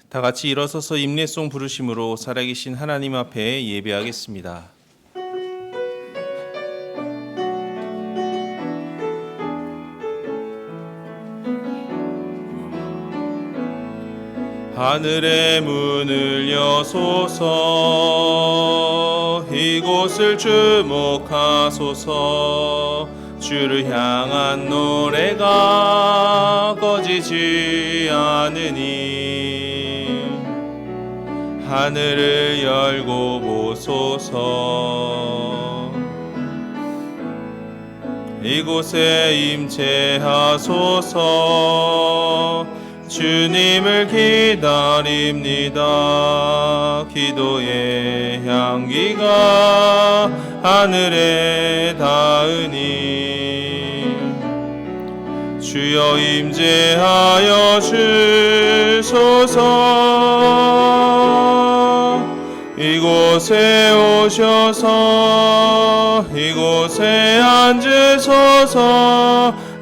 다 같이 일어서서 임례송 부르심으로 살아계신 하나님 앞에 예배하겠습니다. 하늘의 문을 여소서, 이곳을 주목하소서. 주를 향한 노래가 꺼지지 않으니 하늘을 열고 보소서. 이곳에 임재하소서. 주님을 기다립니다. 기도의 향기가 하늘에 닿으니 주여 임재하여 주소서. 이곳에 오셔서 이곳에 앉으소서.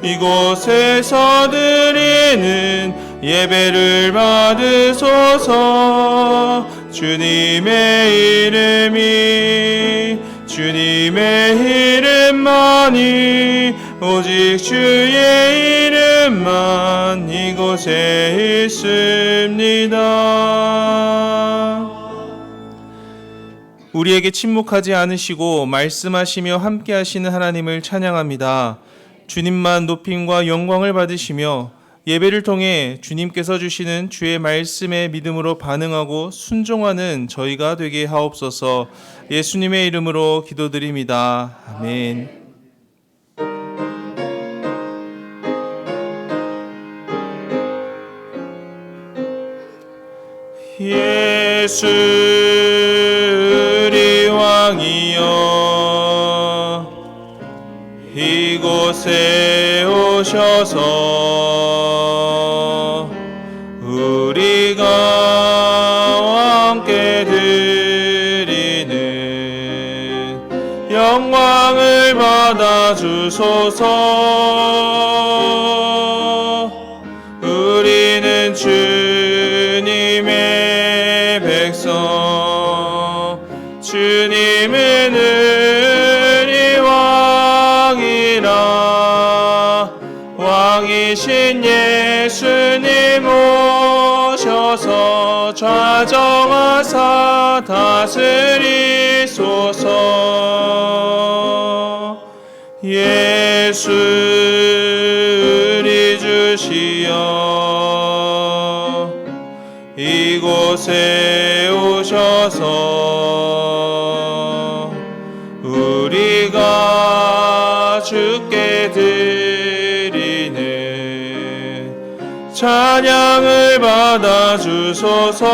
이곳에서 드리는 예배를 받으소서. 주님의 주님의 이름만이, 오직 주의 이름만 이곳에 있습니다. 우리에게 침묵하지 않으시고 말씀하시며 함께하시는 하나님을 찬양합니다. 주님만 높임과 영광을 받으시며 예배를 통해 주님께서 주시는 주의 말씀에 믿음으로 반응하고 순종하는 저희가 되게 하옵소서. 예수님의 이름으로 기도드립니다. 아멘. 예수 우리 왕이여, 이곳에 오셔서 우리가 함께 드리는 영광을 받아 주소서. 우리는 주님의 백성, 주님은 우리 왕이라. 왕이신 예수님 오셔서 좌정하사 다스리소서. 예수 우리 주시여, 이곳에 오셔서 우리가 주께 드리는 찬양을 받아 주소서.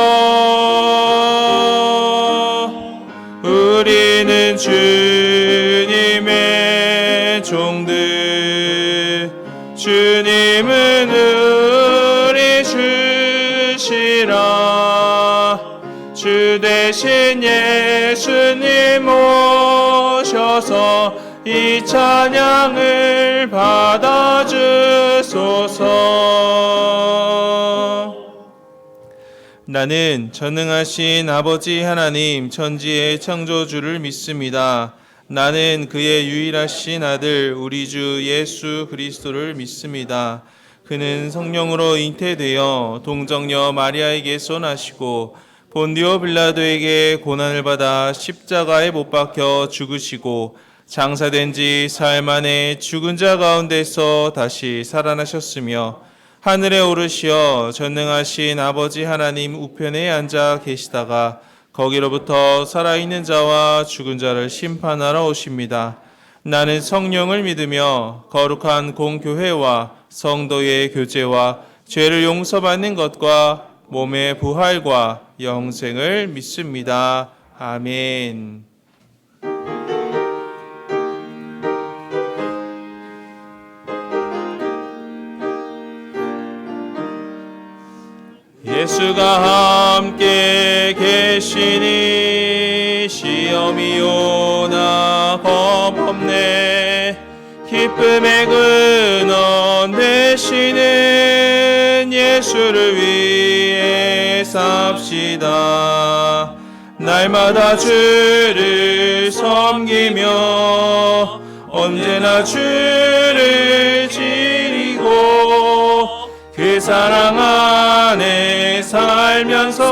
우리는 주님의 종들, 주님은 우리 주시라. 주 대신 예수님 오셔서 이 찬양을 받아 주소서. 나는 전능하신 아버지 하나님 천지의 창조주를 믿습니다. 나는 그의 유일하신 아들 우리 주 예수 그리스도를 믿습니다. 그는 성령으로 잉태되어 동정녀 마리아에게서 나시고 본디오 빌라도에게 고난을 받아 십자가에 못 박혀 죽으시고 장사된 지 사흘 만에 죽은 자 가운데서 다시 살아나셨으며 하늘에 오르시어 전능하신 아버지 하나님 우편에 앉아 계시다가 거기로부터 살아있는 자와 죽은 자를 심판하러 오십니다. 나는 성령을 믿으며 거룩한 공교회와 성도의 교제와 죄를 용서받는 것과 몸의 부활과 영생을 믿습니다. 아멘. 예수가 함께 계시니 시험이 오나 겁없네. 기쁨의 근원 되시는 예수를 위해 안에 삽시다. 날마다 주를 섬기며 언제나 주를 지니고 그 사랑 안에 살면서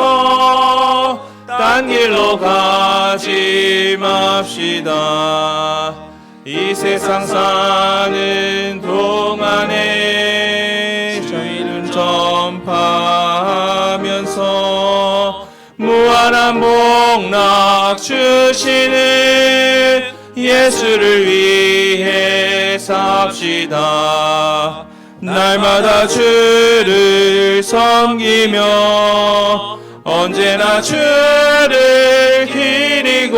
딴 길로 가지 맙시다. 이 세상 사는 동안에 저희는 전파하면서 무한한 복락 주시는 예수를 위해 삽시다. 날마다 주를 섬기며 언제나 주를 기리고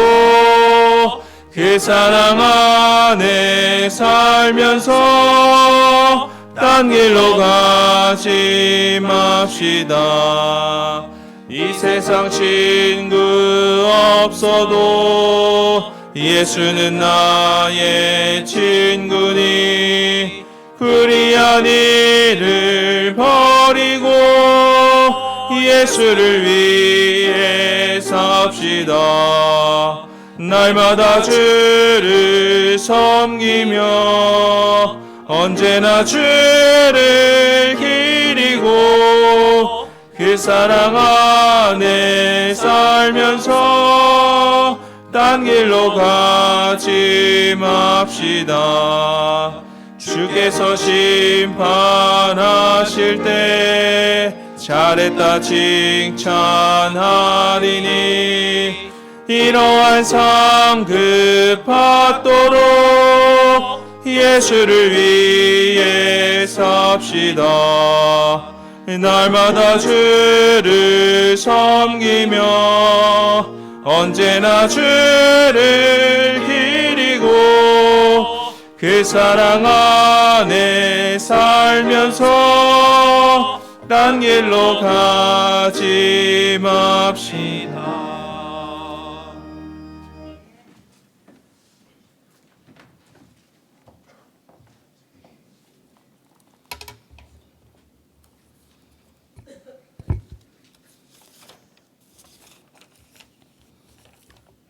그 사랑 안에 살면서 딴 길로 가지 맙시다. 이 세상 친구 없어도 예수는 나의 친구니 불의한 일을 버리고 예수를 위해 삽시다. 날마다 주를 섬기며 언제나 주를 기리고 그 사랑 안에 살면서 딴 길로 가지 맙시다. 주께서 심판하실 때 잘했다 칭찬하리니 이러한 상급 받도록 예수를 위해 삽시다. 날마다 주를 섬기며 언제나 주를 기리고 그 사랑 안에 살면서 딴 길로 가지 맙시다.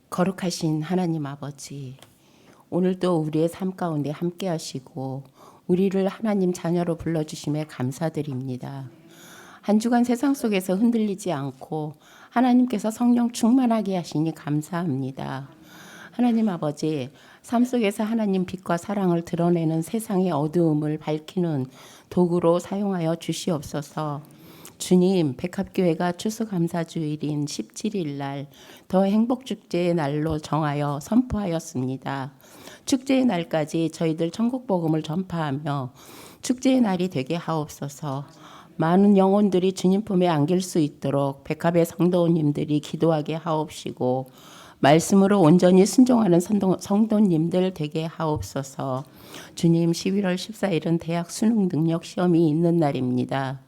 거룩하신 하나님 아버지, 오늘도 우리의 삶 가운데 함께 하시고 우리를 하나님 자녀로 불러주심에 감사드립니다. 한 주간 세상 속에서 흔들리지 않고 하나님께서 성령 충만하게 하시니 감사합니다. 하나님 아버지, 삶 속에서 하나님 빛과 사랑을 드러내는 세상의 어두움을 밝히는 도구로 사용하여 주시옵소서. 주님, 백합교회가 추수감사주일인 17일 날 더 행복축제의 날로 정하여 선포하였습니다. 축제의 날까지 저희들 천국복음을 전파하며 축제의 날이 되게 하옵소서. 많은 영혼들이 주님 품에 안길 수 있도록 백합의 성도님들이 기도하게 하옵시고 말씀으로 온전히 순종하는 성도님들 되게 하옵소서. 주님, 11월 14일은 대학 수능 능력 시험이 있는 날입니다.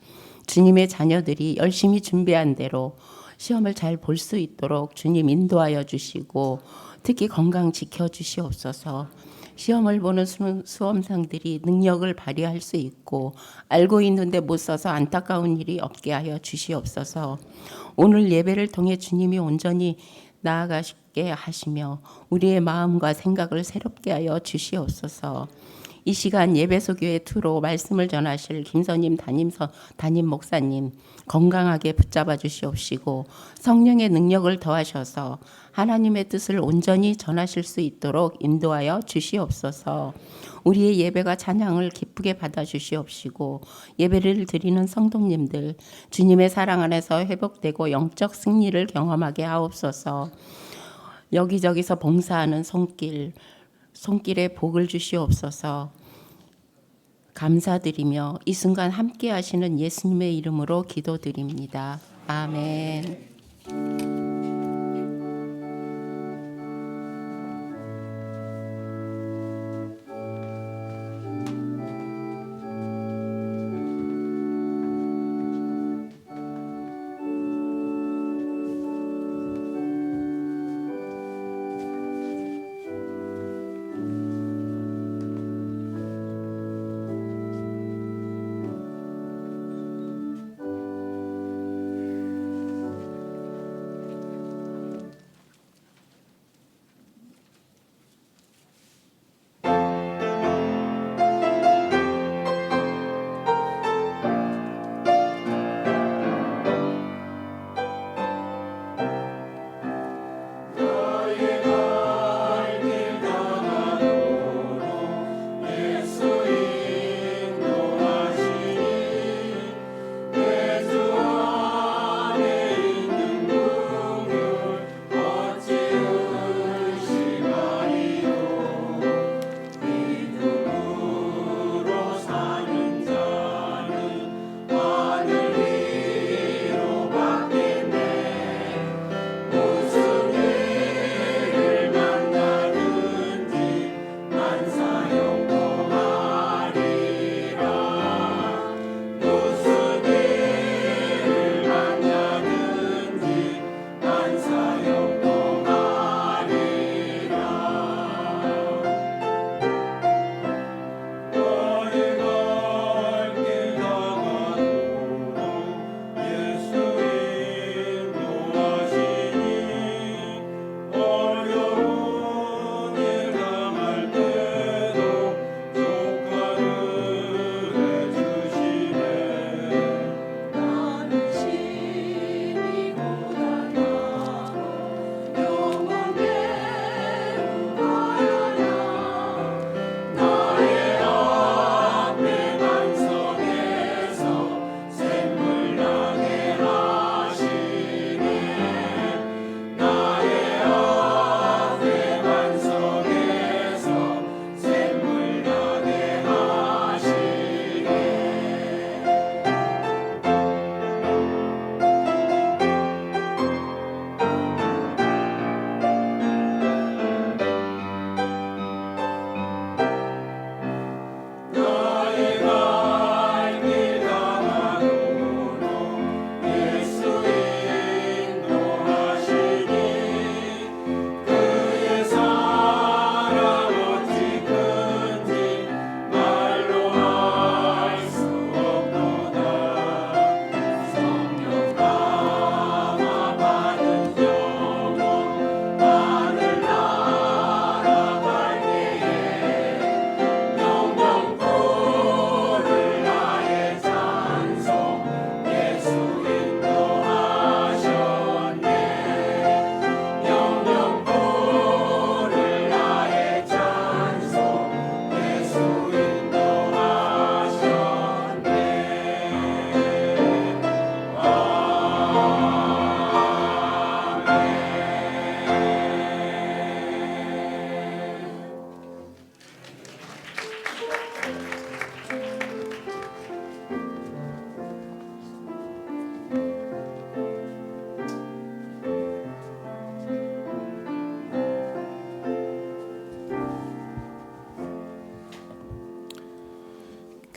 주님의 자녀들이 열심히 준비한 대로 시험을 잘 볼 수 있도록 주님 인도하여 주시고 특히 건강 지켜주시옵소서. 시험을 보는 수험생들이 능력을 발휘할 수 있고 알고 있는데 못 써서 안타까운 일이 없게 하여 주시옵소서. 오늘 예배를 통해 주님이 온전히 나아가시게 하시며 우리의 마음과 생각을 새롭게 하여 주시옵소서. 이 시간 예배소교회 투로 말씀을 전하실 김선임 담임 목사님 건강하게 붙잡아 주시옵시고 성령의 능력을 더하셔서 하나님의 뜻을 온전히 전하실 수 있도록 인도하여 주시옵소서. 우리의 예배가 찬양을 기쁘게 받아 주시옵시고 예배를 드리는 성도님들 주님의 사랑 안에서 회복되고 영적 승리를 경험하게 하옵소서. 여기저기서 봉사하는 손길에 복을 주시옵소서. 감사드리며 이 순간 함께 하시는 예수님의 이름으로 기도드립니다. 아멘.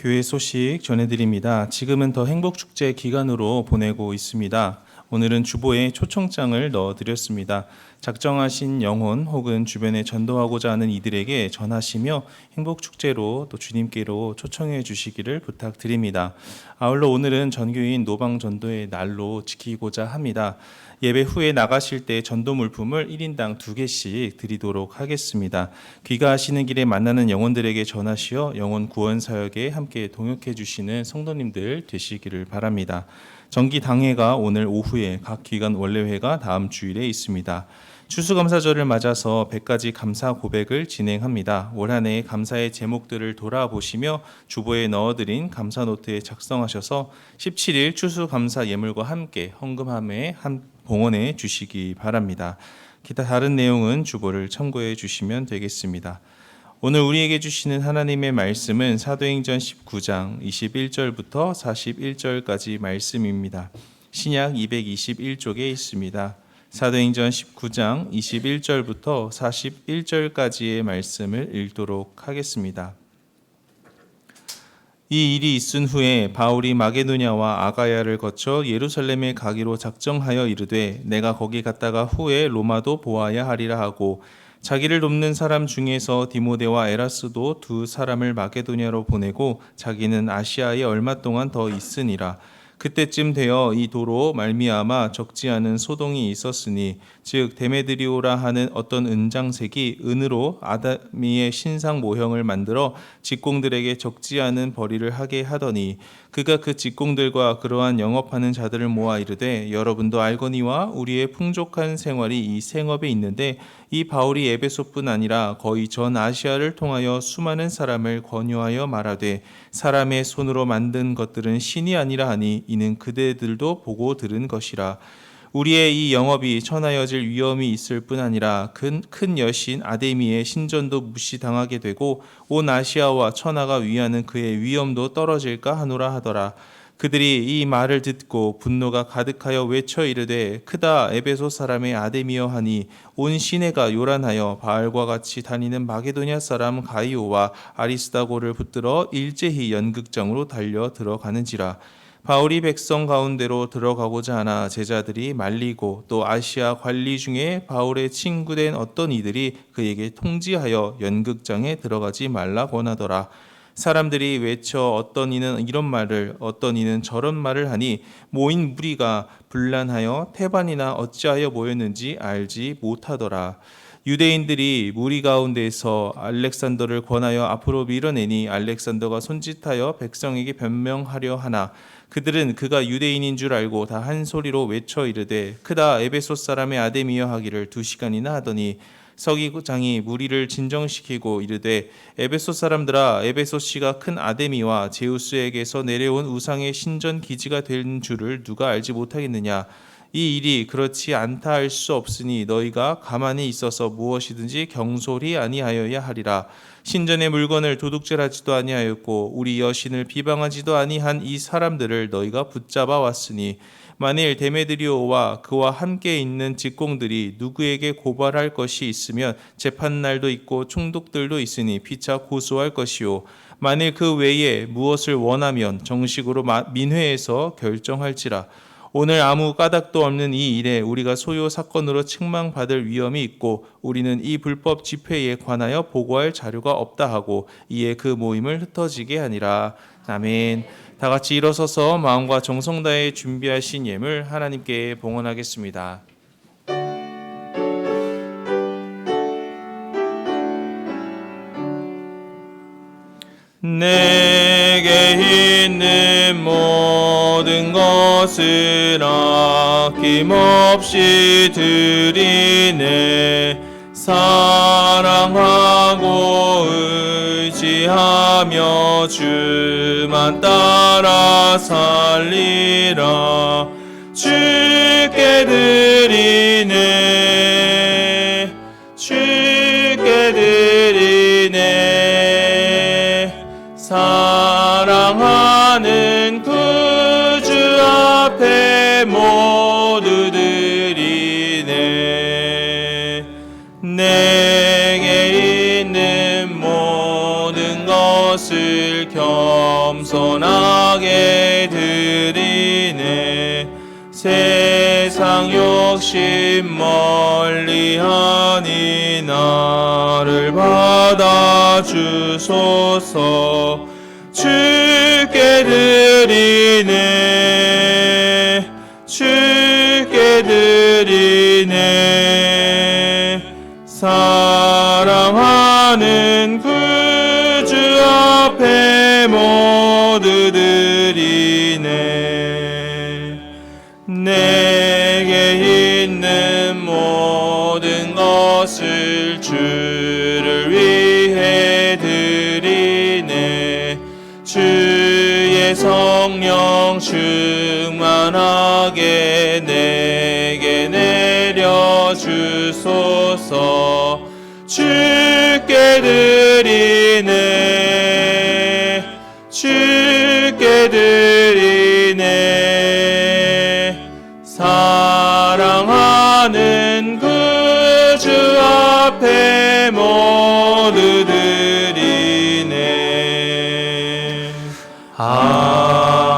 교회 소식 전해드립니다. 지금은 더 행복축제 기간으로 보내고 있습니다. 오늘은 주보에 초청장을 넣어드렸습니다. 작정하신 영혼 혹은 주변에 전도하고자 하는 이들에게 전하시며 행복축제로 또 주님께로 초청해 주시기를 부탁드립니다. 아울러 오늘은 전교인 노방전도의 날로 지키고자 합니다. 예배 후에 나가실 때 전도 물품을 1인당 2개씩 드리도록 하겠습니다. 귀가하시는 길에 만나는 영혼들에게 전하시어 영혼 구원 사역에 함께 동역해 주시는 성도님들 되시기를 바랍니다. 정기 당회가 오늘 오후에 각 기관 원래회가 다음 주일에 있습니다. 추수감사절을 맞아서 100가지 감사 고백을 진행합니다. 올 한 해의 감사의 제목들을 돌아보시며 주보에 넣어드린 감사 노트에 작성하셔서 17일 추수감사 예물과 함께 헌금함에 봉헌해 주시기 바랍니다. 기타 다른 내용은 주보를 참고해 주시면 되겠습니다. 오늘 우리에게 주시는 하나님의 말씀은 사도행전 19장 21절부터 41절까지 말씀입니다. 신약 221쪽에 있습니다. 사도행전 19장 21절부터 41절까지의 말씀을 읽도록 하겠습니다. 이 일이 있은 후에 바울이 마게도냐와 아가야를 거쳐 예루살렘에 가기로 작정하여 이르되 내가 거기 갔다가 후에 로마도 보아야 하리라 하고 자기를 돕는 사람 중에서 디모데와 에라스도 두 사람을 마게도냐로 보내고 자기는 아시아에 얼마 동안 더 있으니라. 그때쯤 되어 이 도로 말미암아 적지 않은 소동이 있었으니 즉 데메드리오라 하는 어떤 은장색이 은으로 아다미의 신상 모형을 만들어 직공들에게 적지 않은 벌이를 하게 하더니 그가 그 직공들과 그러한 영업하는 자들을 모아 이르되 여러분도 알거니와 우리의 풍족한 생활이 이 생업에 있는데 이 바울이 에베소뿐 아니라 거의 전 아시아를 통하여 수많은 사람을 권유하여 말하되 사람의 손으로 만든 것들은 신이 아니라 하니 이는 그대들도 보고 들은 것이라. 우리의 이 영업이 천하여질 위험이 있을 뿐 아니라 큰 여신 아데미의 신전도 무시당하게 되고 온 아시아와 천하가 위하는 그의 위엄도 떨어질까 하노라 하더라. 그들이 이 말을 듣고 분노가 가득하여 외쳐 이르되 크다 에베소 사람의 아데미여 하니 온 시내가 요란하여 바알과 같이 다니는 마게도냐 사람 가이오와 아리스다고를 붙들어 일제히 연극장으로 달려 들어가는지라. 바울이 백성 가운데로 들어가고자 하나 제자들이 말리고 또 아시아 관리 중에 바울의 친구된 어떤 이들이 그에게 통지하여 연극장에 들어가지 말라 권하더라. 사람들이 외쳐 어떤 이는 이런 말을 어떤 이는 저런 말을 하니 모인 무리가 분란하여 태반이나 어찌하여 모였는지 알지 못하더라. 유대인들이 무리 가운데서 알렉산더를 권하여 앞으로 밀어내니 알렉산더가 손짓하여 백성에게 변명하려 하나 그들은 그가 유대인인 줄 알고 다 한 소리로 외쳐 이르되 크다 에베소 사람의 아데미여 하기를 2시간이나 하더니 서기장이 무리를 진정시키고 이르되 에베소 사람들아 에베소시가 큰 아데미와 제우스에게서 내려온 우상의 신전 기지가 된 줄을 누가 알지 못하겠느냐. 이 일이 그렇지 않다 할 수 없으니 너희가 가만히 있어서 무엇이든지 경솔히 아니하여야 하리라. 신전의 물건을 도둑질하지도 아니하였고 우리 여신을 비방하지도 아니한 이 사람들을 너희가 붙잡아 왔으니 만일 데메드리오와 그와 함께 있는 직공들이 누구에게 고발할 것이 있으면 재판날도 있고 총독들도 있으니 피차 고소할 것이요 만일 그 외에 무엇을 원하면 정식으로 민회에서 결정할지라. 오늘 아무 까닭도 없는 이 일에 우리가 소요 사건으로 책망받을 위험이 있고 우리는 이 불법 집회에 관하여 보고할 자료가 없다 하고 이에 그 모임을 흩어지게 하니라. 아멘. 다 같이 일어서서 마음과 정성 다해 준비하신 예물 하나님께 봉헌하겠습니다. 내게 있는 모든 것을 아낌없이 드리네. 사랑하고 의지하며 주만 따라 살리라. 주께 드리네. 주께 드리네. 사랑하는 구주 앞에 모두 드리네. 내게 있는 모든 것을 것을 겸손하게 드리네. 세상 욕심 멀리하니 나를 받아주소서. 주께 드리네. 주께 드리네. 사랑하는 구주 앞에 모두 드리네. 내게 있는 모든 것을 주를 위해 드리네. 주의 성령 충만하게 내게 내려주소서. 주께 드리네. 주께 드리네. 사랑하는 구주 앞에 모두 드리네. 아멘.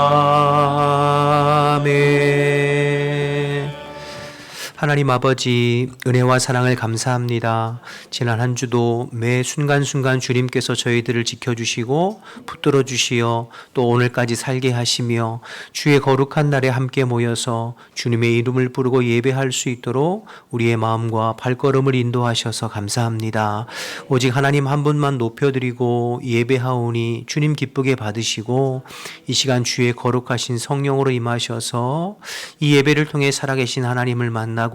하나님 아버지, 은혜와 사랑을 감사합니다. 지난 한 주도 매 순간순간 주님께서 저희들을 지켜주시고 붙들어 주시어 또 오늘까지 살게 하시며 주의 거룩한 날에 함께 모여서 주님의 이름을 부르고 예배할 수 있도록 우리의 마음과 발걸음을 인도하셔서 감사합니다. 오직 하나님 한 분만 높여드리고 예배하오니 주님 기쁘게 받으시고 이 시간 주의 거룩하신 성령으로 임하셔서 이 예배를 통해 살아계신 하나님을 만나고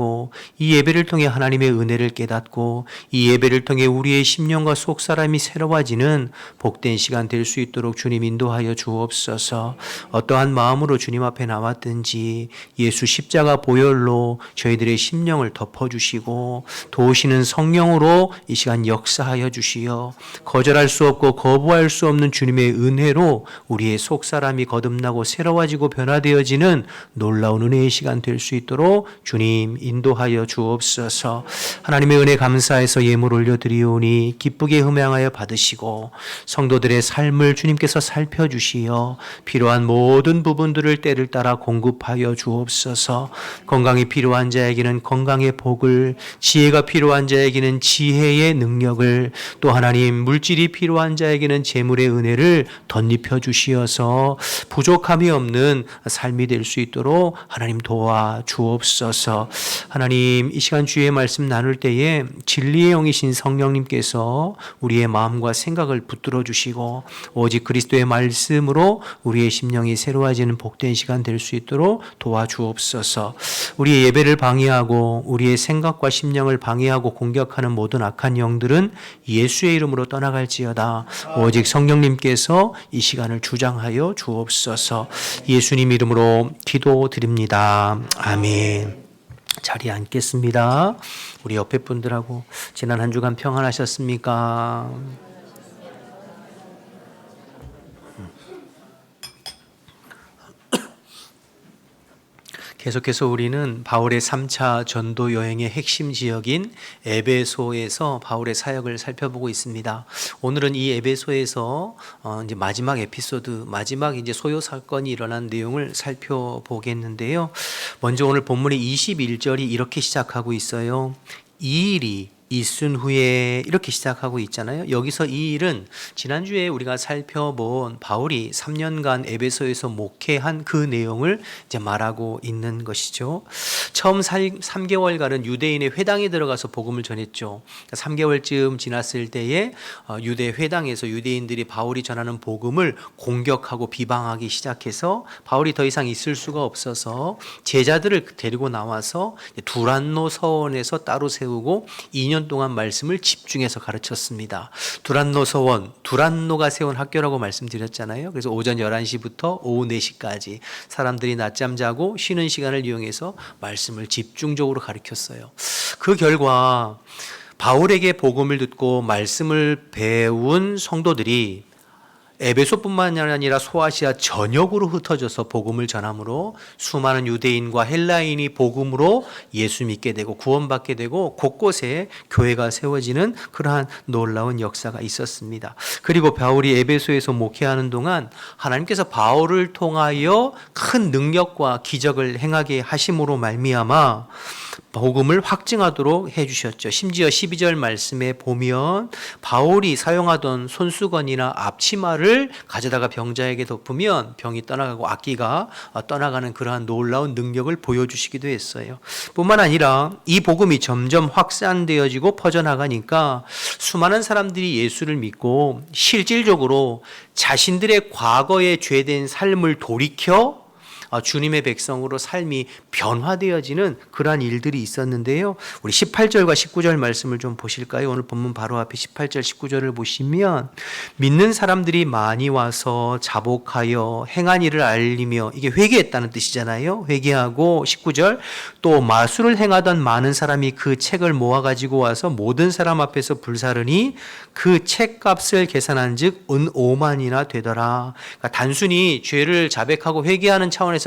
이 예배를 통해 하나님의 은혜를 깨닫고 이 예배를 통해 우리의 심령과 속사람이 새로워지는 복된 시간 될 수 있도록 주님 인도하여 주옵소서. 어떠한 마음으로 주님 앞에 나왔든지 예수 십자가 보혈로 저희들의 심령을 덮어주시고 도우시는 성령으로 이 시간 역사하여 주시어 거절할 수 없고 거부할 수 없는 주님의 은혜로 우리의 속사람이 거듭나고 새로워지고 변화되어지는 놀라운 은혜의 시간 될 수 있도록 주님 인도하여 주옵소서. 하나님의 은혜 감사해서 예물 올려드리오니 기쁘게 흠양하여 받으시고 성도들의 삶을 주님께서 살펴주시어 필요한 모든 부분들을 때를 따라 공급하여 주옵소서. 건강이 필요한 자에게는 건강의 복을, 지혜가 필요한 자에게는 지혜의 능력을, 또 하나님 물질이 필요한 자에게는 재물의 은혜를 덧입혀 주시어서 부족함이 없는 삶이 될 수 있도록 하나님 도와 주옵소서. 하나님 이 시간 주의 말씀 나눌 때에 진리의 영이신 성령님께서 우리의 마음과 생각을 붙들어 주시고 오직 그리스도의 말씀으로 우리의 심령이 새로워지는 복된 시간 될 수 있도록 도와주옵소서. 우리의 예배를 방해하고 우리의 생각과 심령을 방해하고 공격하는 모든 악한 영들은 예수의 이름으로 떠나갈지어다. 오직 성령님께서 이 시간을 주장하여 주옵소서. 예수님 이름으로 기도드립니다. 아멘. 자리에 앉겠습니다. 우리 옆에 분들하고 지난 한 주간 평안하셨습니까? 계속해서 우리는 바울의 3차 전도 여행의 핵심 지역인 에베소에서 바울의 사역을 살펴보고 있습니다. 오늘은 이 에베소에서 이제 마지막 에피소드, 마지막 이제 소요 사건이 일어난 내용을 살펴보겠는데요. 먼저 오늘 본문의 21절이 이렇게 시작하고 있어요. 이 일이 있은 후에 이렇게 시작하고 있잖아요. 여기서 이 일은 지난주에 우리가 살펴본 바울이 3년간 에베소에서 목회한 그 내용을 이제 말하고 있는 것이죠. 처음 3개월간은 유대인의 회당에 들어가서 복음을 전했죠. 3개월쯤 지났을 때에 유대 회당에서 유대인들이 바울이 전하는 복음을 공격하고 비방하기 시작해서 바울이 더 이상 있을 수가 없어서 제자들을 데리고 나와서 두란노 서원에서 따로 세우고 2년 동안 말씀을 집중해서 가르쳤습니다. 두란노 서원, 두란노가 세운 학교라고 말씀드렸잖아요. 그래서 오전 11시부터 오후 4시까지 사람들이 낮잠 자고 쉬는 시간을 이용해서 말씀을 집중적으로 가르쳤어요. 그 결과 바울에게 복음을 듣고 말씀을 배운 성도들이 에베소뿐만 아니라 소아시아 전역으로 흩어져서 복음을 전함으로 수많은 유대인과 헬라인이 복음으로 예수 믿게 되고 구원받게 되고 곳곳에 교회가 세워지는 그러한 놀라운 역사가 있었습니다. 그리고 바울이 에베소에서 목회하는 동안 하나님께서 바울을 통하여 큰 능력과 기적을 행하게 하심으로 말미암아 복음을 확증하도록 해주셨죠. 심지어 12절 말씀에 보면 바울이 사용하던 손수건이나 앞치마를 가져다가 병자에게 덮으면 병이 떠나가고 악기가 떠나가는 그러한 놀라운 능력을 보여주시기도 했어요. 뿐만 아니라 이 복음이 점점 확산되어지고 퍼져나가니까 수많은 사람들이 예수를 믿고 실질적으로 자신들의 과거의 죄된 삶을 돌이켜 주님의 백성으로 삶이 변화되어지는 그러한 일들이 있었는데요. 우리 18절과 19절 말씀을 좀 보실까요? 오늘 본문 바로 앞에 18절 19절을 보시면 믿는 사람들이 많이 와서 자복하여 행한 일을 알리며, 이게 회개했다는 뜻이잖아요. 회개하고 19절 또 마술을 행하던 많은 사람이 그 책을 모아가지고 와서 모든 사람 앞에서 불사르니 그 책값을 계산한 즉 은 5만이나 되더라. 그러니까 단순히 죄를 자백하고 회개하는 차원에서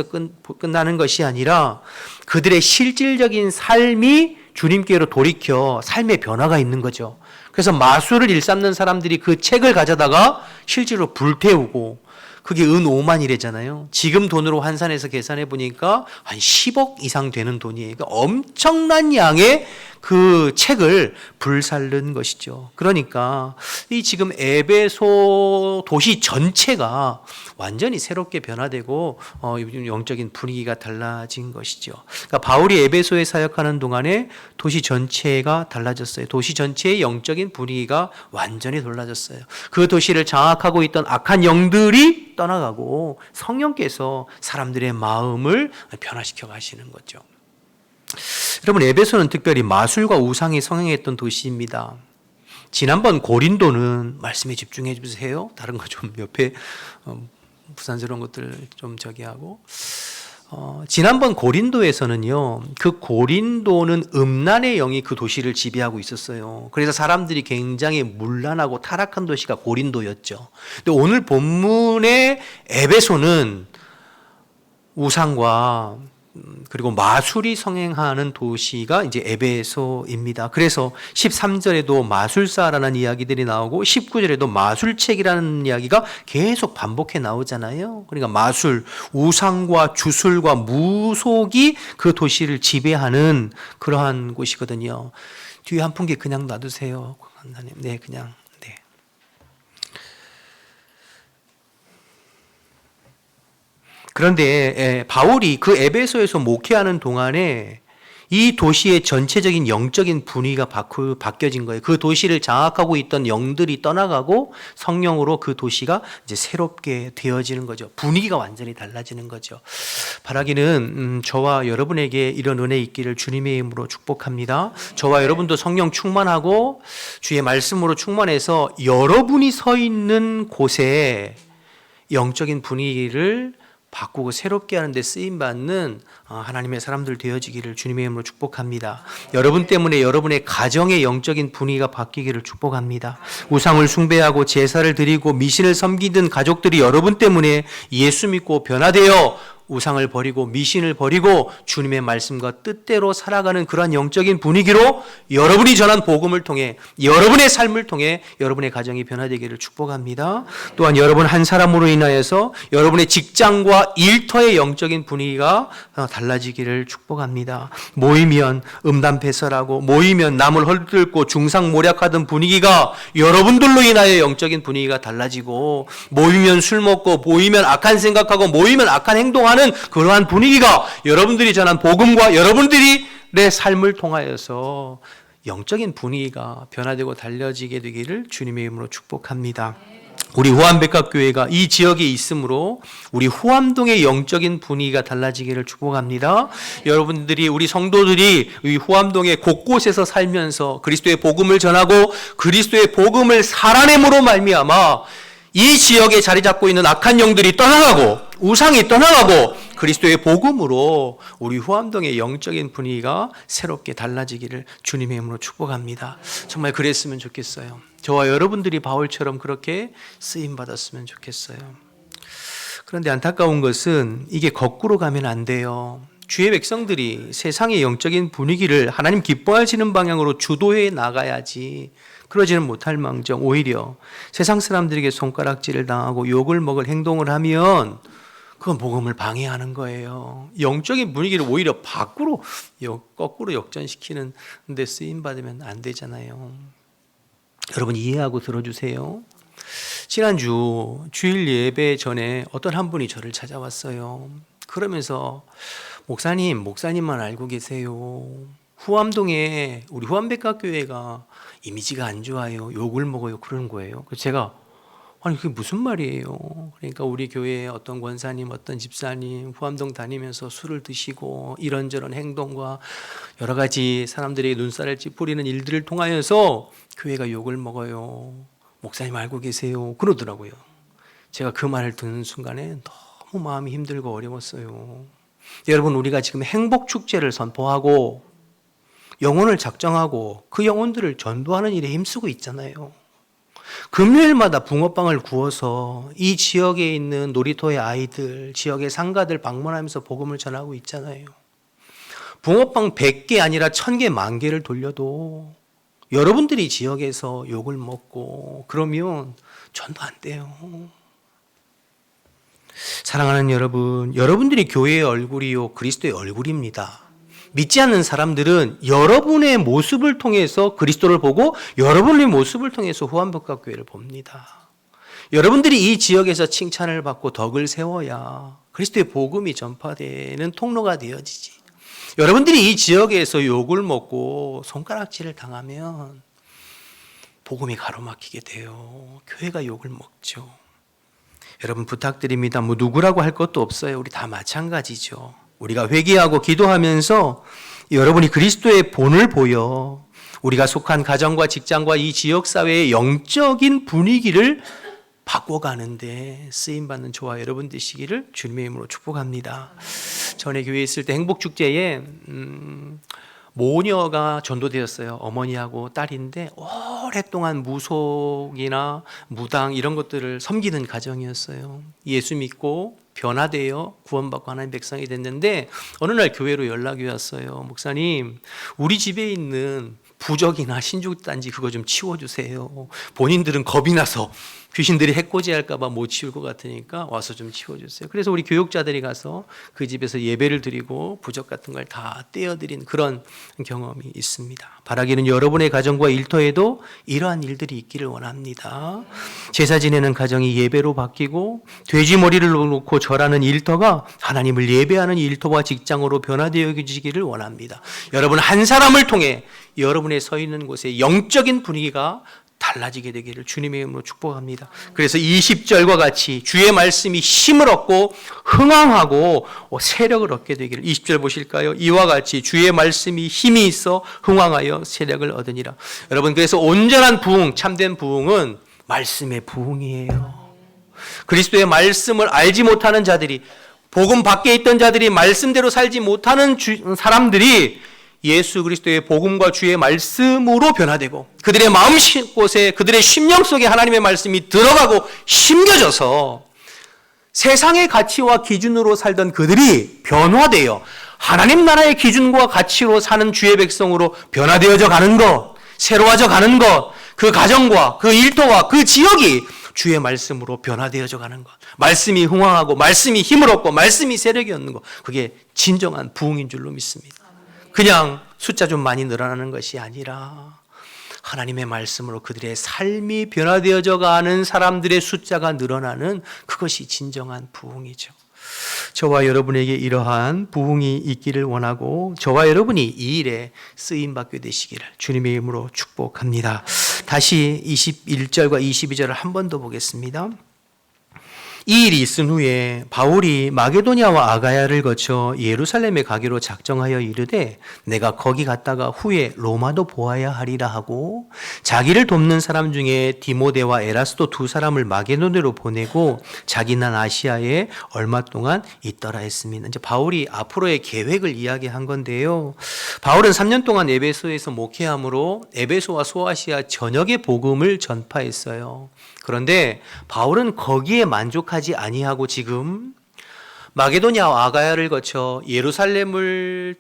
끝나는 것이 아니라 그들의 실질적인 삶이 주님께로 돌이켜 삶의 변화가 있는 거죠. 그래서 마술을 일삼는 사람들이 그 책을 가져다가 실제로 불태우고, 그게 은 5만이래잖아요. 지금 돈으로 환산해서 계산해 보니까 한 10억 이상 되는 돈이에요. 그러니까 엄청난 양의 그 책을 불살른 것이죠. 그러니까 이 지금 에베소 도시 전체가 완전히 새롭게 변화되고 영적인 분위기가 달라진 것이죠. 그러니까 바울이 에베소에 사역하는 동안에 도시 전체가 달라졌어요. 도시 전체의 영적인 분위기가 완전히 달라졌어요. 그 도시를 장악하고 있던 악한 영들이 떠나가고 성령께서 사람들의 마음을 변화시켜 가시는 거죠. 여러분, 에베소는 특별히 마술과 우상이 성행했던 도시입니다. 지난번 고린도는 말씀에 집중해 주세요. 다른 거 좀 옆에 부산스러운 것들 좀 저기 하고, 지난번 고린도에서는요, 그 고린도는 음란의 영이 그 도시를 지배하고 있었어요. 그래서 사람들이 굉장히 문란하고 타락한 도시가 고린도였죠. 근데 오늘 본문의 에베소는 우상과 그리고 마술이 성행하는 도시가 이제 에베소입니다. 그래서 13절에도 마술사라는 이야기들이 나오고 19절에도 마술책이라는 이야기가 계속 반복해 나오잖아요. 그러니까 마술, 우상과 주술과 무속이 그 도시를 지배하는 그러한 곳이거든요. 뒤에 한 풍기 그냥 놔두세요. 네, 그냥. 네. 그런데 바울이 그 에베소에서 목회하는 동안에 이 도시의 전체적인 영적인 분위기가 바뀌어진 거예요. 그 도시를 장악하고 있던 영들이 떠나가고 성령으로 그 도시가 이제 새롭게 되어지는 거죠. 분위기가 완전히 달라지는 거죠. 바라기는 저와 여러분에게 이런 은혜 있기를 주님의 이름으로 축복합니다. 저와 여러분도 성령 충만하고 주의 말씀으로 충만해서 여러분이 서 있는 곳에 영적인 분위기를 바꾸고 새롭게 하는 데 쓰임받는 하나님의 사람들 되어지기를 주님의 이름으로 축복합니다. 여러분 때문에 여러분의 가정의 영적인 분위기가 바뀌기를 축복합니다. 우상을 숭배하고 제사를 드리고 미신을 섬기던 가족들이 여러분 때문에 예수 믿고 변화되어 우상을 버리고 미신을 버리고 주님의 말씀과 뜻대로 살아가는 그러한 영적인 분위기로 여러분이 전한 복음을 통해 여러분의 삶을 통해 여러분의 가정이 변화되기를 축복합니다. 또한 여러분 한 사람으로 인하여서 여러분의 직장과 일터의 영적인 분위기가 달라지기를 축복합니다. 모이면 음담패설하고 모이면 남을 헐뜯고 중상모략하던 분위기가 여러분들로 인하여 영적인 분위기가 달라지고, 모이면 술 먹고 모이면 악한 생각하고 모이면 악한 행동하는 그러한 분위기가 여러분들이 전한 복음과 여러분들이 내 삶을 통하여서 영적인 분위기가 변화되고 달라지게 되기를 주님의 이름으로 축복합니다. 우리 후암백합교회가 이 지역에 있으므로 우리 후암동의 영적인 분위기가 달라지기를 축복합니다. 여러분들이, 우리 성도들이 이 후암동의 곳곳에서 살면서 그리스도의 복음을 전하고 그리스도의 복음을 살아냄으로 말미암아 이 지역에 자리 잡고 있는 악한 영들이 떠나가고 우상이 떠나가고 그리스도의 복음으로 우리 후암동의 영적인 분위기가 새롭게 달라지기를 주님의 이름으로 축복합니다. 정말 그랬으면 좋겠어요. 저와 여러분들이 바울처럼 그렇게 쓰임 받았으면 좋겠어요. 그런데 안타까운 것은 이게 거꾸로 가면 안 돼요. 주의 백성들이 세상의 영적인 분위기를 하나님 기뻐하시는 방향으로 주도해 나가야지. 그러지는 못할 망정 오히려 세상 사람들에게 손가락질을 당하고 욕을 먹을 행동을 하면 그건 복음을 방해하는 거예요. 영적인 분위기를 오히려 거꾸로 역전시키는 데 쓰임 받으면 안 되잖아요. 여러분 이해하고 들어주세요. 지난주 주일 예배 전에 어떤 한 분이 저를 찾아왔어요. 그러면서 목사님만 알고 계세요. 후암동에 우리 후암백과교회가 이미지가 안 좋아요. 욕을 먹어요. 그러는 거예요. 그래서 제가 아니 그게 무슨 말이에요. 그러니까 우리 교회에 어떤 권사님, 어떤 집사님 후암동 다니면서 술을 드시고 이런저런 행동과 여러 가지 사람들에게 눈살을 찌푸리는 일들을 통하여서 교회가 욕을 먹어요. 목사님 알고 계세요. 그러더라고요. 제가 그 말을 듣는 순간에 너무 마음이 힘들고 어려웠어요. 여러분 우리가 지금 행복축제를 선포하고 영혼을 작정하고 그 영혼들을 전도하는 일에 힘쓰고 있잖아요. 금요일마다 붕어빵을 구워서 이 지역에 있는 놀이터의 아이들, 지역의 상가들 방문하면서 복음을 전하고 있잖아요. 붕어빵 100개 아니라 1000개, 10,000개를 돌려도 여러분들이 지역에서 욕을 먹고 그러면 전도 안 돼요. 사랑하는 여러분, 여러분들이 교회의 얼굴이요 그리스도의 얼굴입니다. 믿지 않는 사람들은 여러분의 모습을 통해서 그리스도를 보고 여러분의 모습을 통해서 후암백과교회를 봅니다. 여러분들이 이 지역에서 칭찬을 받고 덕을 세워야 그리스도의 복음이 전파되는 통로가 되어지지. 여러분들이 이 지역에서 욕을 먹고 손가락질을 당하면 복음이 가로막히게 돼요. 교회가 욕을 먹죠. 여러분 부탁드립니다. 누구라고 할 것도 없어요. 우리 다 마찬가지죠. 우리가 회개하고 기도하면서 여러분이 그리스도의 본을 보여 우리가 속한 가정과 직장과 이 지역사회의 영적인 분위기를 바꿔가는데 쓰임받는 저와 여러분 되시기를 주님의 이름으로 축복합니다. 전에 교회에 있을 때 행복축제에 모녀가 전도되었어요. 어머니하고 딸인데 오랫동안 무속이나 무당 이런 것들을 섬기는 가정이었어요. 예수 믿고 변화되어 구원받고 하나님 백성이 됐는데 어느 날 교회로 연락이 왔어요. 목사님, 우리 집에 있는 부적이나 신주단지 그거 좀 치워주세요. 본인들은 겁이 나서 귀신들이 해코지할까 봐 못 치울 것 같으니까 와서 좀 치워주세요. 그래서 우리 교육자들이 가서 그 집에서 예배를 드리고 부적 같은 걸 다 떼어드린 그런 경험이 있습니다. 바라기는 여러분의 가정과 일터에도 이러한 일들이 있기를 원합니다. 제사 지내는 가정이 예배로 바뀌고 돼지 머리를 놓고 절하는 일터가 하나님을 예배하는 일터와 직장으로 변화되어지기를 원합니다. 여러분 한 사람을 통해 여러분의 서 있는 곳에 영적인 분위기가 달라지게 되기를 주님의 이름으로 축복합니다. 그래서 20절과 같이 주의 말씀이 힘을 얻고 흥왕하고 세력을 얻게 되기를 20절 보실까요? 이와 같이 주의 말씀이 힘이 있어 흥왕하여 세력을 얻으니라. 여러분 그래서 온전한 부흥, 참된 부흥은 말씀의 부흥이에요. 그리스도의 말씀을 알지 못하는 자들이 복음 밖에 있던 자들이 말씀대로 살지 못하는 사람들이 예수 그리스도의 복음과 주의 말씀으로 변화되고 그들의 마음 곳에 그들의 심령 속에 하나님의 말씀이 들어가고 심겨져서 세상의 가치와 기준으로 살던 그들이 변화되어 하나님 나라의 기준과 가치로 사는 주의 백성으로 변화되어져 가는 것, 새로워져 가는 것, 그 가정과 그 일터와 그 지역이 주의 말씀으로 변화되어져 가는 것, 말씀이 흥왕하고 말씀이 힘을 얻고 말씀이 세력이 얻는 것, 그게 진정한 부흥인 줄로 믿습니다. 그냥 숫자 좀 많이 늘어나는 것이 아니라 하나님의 말씀으로 그들의 삶이 변화되어져 가는 사람들의 숫자가 늘어나는 그것이 진정한 부흥이죠. 저와 여러분에게 이러한 부흥이 있기를 원하고 저와 여러분이 이 일에 쓰임받게 되시기를 주님의 이름으로 축복합니다. 다시 21절과 22절을 한 번 더 보겠습니다. 이 일이 있은 후에 바울이 마게도냐와 아가야를 거쳐 예루살렘에 가기로 작정하여 이르되 내가 거기 갔다가 후에 로마도 보아야 하리라 하고 자기를 돕는 사람 중에 디모데와 에라스도 두 사람을 마게도냐로 보내고 자기는 아시아에 얼마 동안 있더라 했습니다. 이제 바울이 앞으로의 계획을 이야기한 건데요. 바울은 3년 동안 에베소에서 목회함으로 에베소와 소아시아 전역의 복음을 전파했어요. 그런데 바울은 거기에 만족하지 아니하고 지금 마게도냐와 아가야를 거쳐 예루살렘을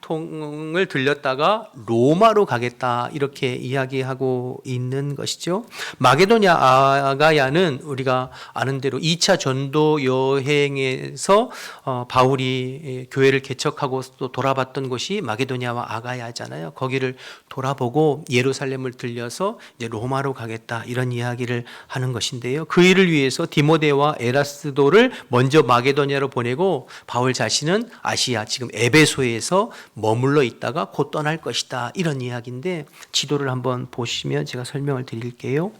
들렸다가 로마로 가겠다 이렇게 이야기하고 있는 것이죠. 마게도냐 아가야는 우리가 아는 대로 2차 전도 여행에서 바울이 교회를 개척하고 또 돌아봤던 곳이 마게도냐와 아가야잖아요. 거기를 돌아보고 예루살렘을 들려서 이제 로마로 가겠다 이런 이야기를 하는 것인데요. 그 일을 위해서 디모데와 에라스도를 먼저 마게도냐로 보내고 바울 자신은 아시아 지금 에베소에서 머물러 있다가 곧 떠날 것이다 이런 이야기인데 지도를 한번 보시면 제가 설명을 드릴게요.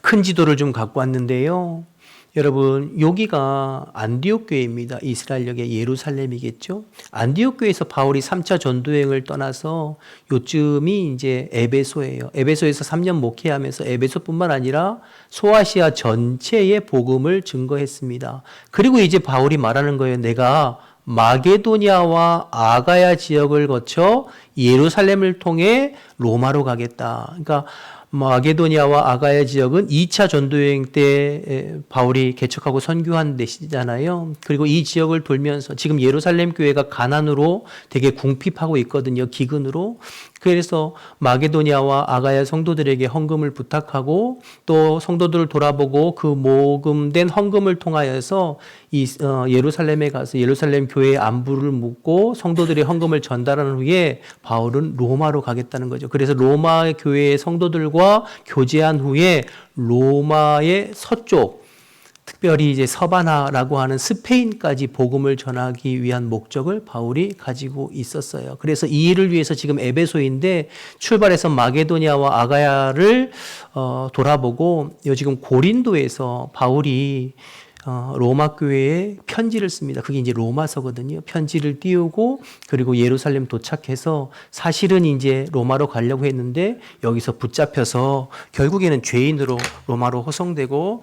큰 지도를 좀 갖고 왔는데요. 여러분 여기가 안디옥 교회입니다. 이스라엘역의 예루살렘이겠죠. 안디옥 교회에서 바울이 3차 전도여행을 떠나서 요쯤이 이제 에베소예요. 에베소에서 3년 목회하면서 에베소뿐만 아니라 소아시아 전체의 복음을 증거했습니다. 그리고 이제 바울이 말하는 거예요. 내가 마게도냐와 아가야 지역을 거쳐 예루살렘을 통해 로마로 가겠다. 그러니까 마게도냐와 아가야 지역은 2차 전도여행 때 바울이 개척하고 선교한 데시잖아요. 그리고 이 지역을 돌면서 지금 예루살렘 교회가 가난으로 되게 궁핍하고 있거든요. 기근으로. 그래서 마게도냐와 아가야 성도들에게 헌금을 부탁하고 또 성도들을 돌아보고 그 모금된 헌금을 통하여서 예루살렘에 가서 예루살렘 교회의 안부를 묻고 성도들의 헌금을 전달한 후에 바울은 로마로 가겠다는 거죠. 그래서 로마 교회의 성도들과 교제한 후에 로마의 서쪽 특별히 이제 서바나라고 하는 스페인까지 복음을 전하기 위한 목적을 바울이 가지고 있었어요. 그래서 이 일을 위해서 지금 에베소인데 출발해서 마게도냐와 아가야를 돌아보고 지금 고린도에서 바울이 로마 교회에 편지를 씁니다. 그게 이제 로마서거든요. 편지를 띄우고 그리고 예루살렘 도착해서 사실은 이제 로마로 가려고 했는데 여기서 붙잡혀서 결국에는 죄인으로 로마로 호송되고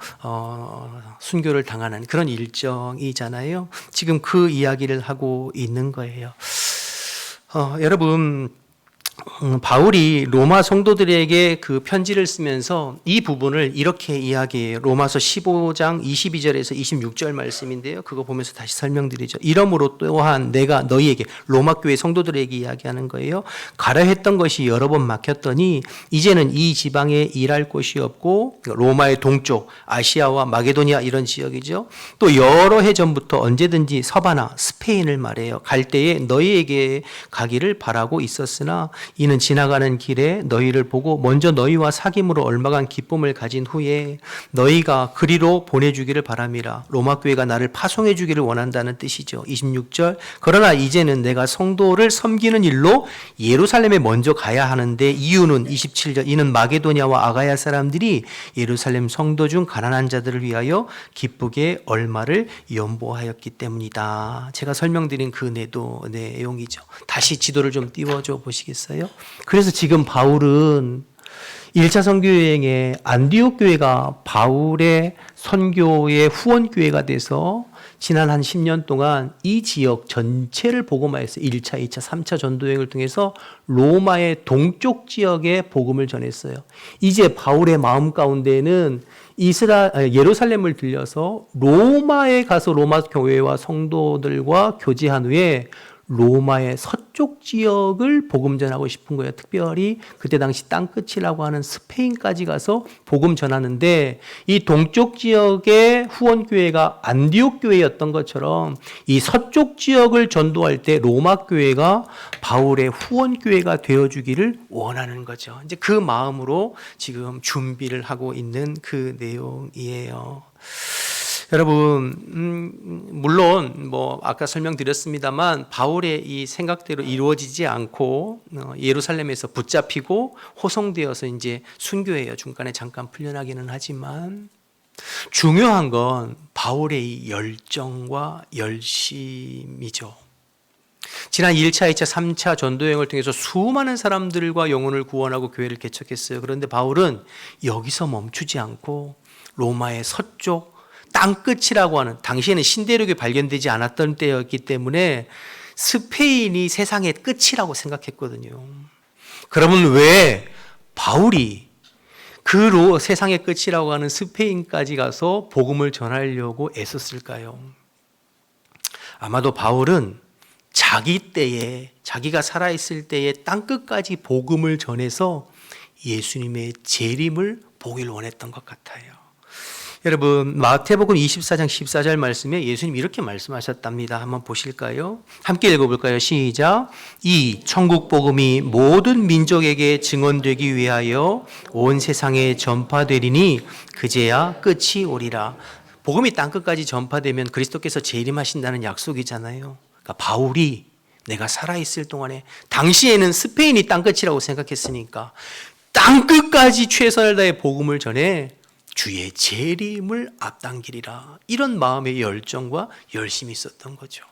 순교를 당하는 그런 일정이잖아요. 지금 그 이야기를 하고 있는 거예요. 여러분 바울이 로마 성도들에게 그 편지를 쓰면서 이 부분을 이렇게 이야기해요. 로마서 15장 22절에서 26절 말씀인데요. 그거 보면서 다시 설명드리죠. 이러므로 또한 내가 너희에게 로마 교회 성도들에게 이야기하는 거예요. 가려 했던 것이 여러 번 막혔더니 이제는 이 지방에 일할 곳이 없고 로마의 동쪽 아시아와 마게도니아 이런 지역이죠. 또 여러 해 전부터 언제든지 서바나 스페인을 말해요. 갈 때에 너희에게 가기를 바라고 있었으나 이는 지나가는 길에 너희를 보고 먼저 너희와 사귐으로 얼마간 기쁨을 가진 후에 너희가 그리로 보내주기를 바람이라. 로마 교회가 나를 파송해 주기를 원한다는 뜻이죠. 26절 그러나 이제는 내가 성도를 섬기는 일로 예루살렘에 먼저 가야 하는데 이유는 27절 이는 마게도냐와 아가야 사람들이 예루살렘 성도 중 가난한 자들을 위하여 기쁘게 얼마를 연보하였기 때문이다. 제가 설명드린 그 내용이죠. 다시 지도를 좀 띄워줘 보시겠어요? 그래서 지금 바울은 1차 선교여행에 안디옥 교회가 바울의 선교의 후원교회가 돼서 지난 한 10년 동안 이 지역 전체를 복음화했어요. 1차, 2차, 3차 전도여행을 통해서 로마의 동쪽 지역에 복음을 전했어요. 이제 바울의 마음 가운데는 예루살렘을 들려서 로마에 가서 로마 교회와 성도들과 교제한 후에 로마의 서쪽 지역을 복음 전하고 싶은 거예요. 특별히 그때 당시 땅끝이라고 하는 스페인까지 가서 복음 전하는데 이 동쪽 지역의 후원교회가 안디옥 교회였던 것처럼 이 서쪽 지역을 전도할 때 로마 교회가 바울의 후원교회가 되어주기를 원하는 거죠. 이제 그 마음으로 지금 준비를 하고 있는 그 내용이에요. 여러분, 물론 아까 설명드렸습니다만 바울의 이 생각대로 이루어지지 않고 예루살렘에서 붙잡히고 호송되어서 이제 순교해요. 중간에 잠깐 풀려나기는 하지만 중요한 건 바울의 열정과 열심이죠. 지난 1차, 2차, 3차 전도여행을 통해서 수많은 사람들과 영혼을 구원하고 교회를 개척했어요. 그런데 바울은 여기서 멈추지 않고 로마의 서쪽 땅끝이라고 하는, 당시에는 신대륙이 발견되지 않았던 때였기 때문에 스페인이 세상의 끝이라고 생각했거든요. 그러면 왜 바울이 그 세상의 끝이라고 하는 스페인까지 가서 복음을 전하려고 애썼을까요? 아마도 바울은 자기 때에, 자기가 살아있을 때에 땅끝까지 복음을 전해서 예수님의 재림을 보기를 원했던 것 같아요. 여러분, 마태복음 24장 14절 말씀에 예수님이 이렇게 말씀하셨답니다. 한번 보실까요? 함께 읽어볼까요? 시작. 이 천국 복음이 모든 민족에게 증언되기 위하여 온 세상에 전파되리니 그제야 끝이 오리라. 복음이 땅끝까지 전파되면 그리스도께서 재림하신다는 약속이잖아요. 그러니까 바울이 내가 살아있을 동안에, 당시에는 스페인이 땅끝이라고 생각했으니까 땅끝까지 최선을 다해 복음을 전해 주의 재림을 앞당기리라. 이런 마음의 열정과 열심이 있었던 거죠.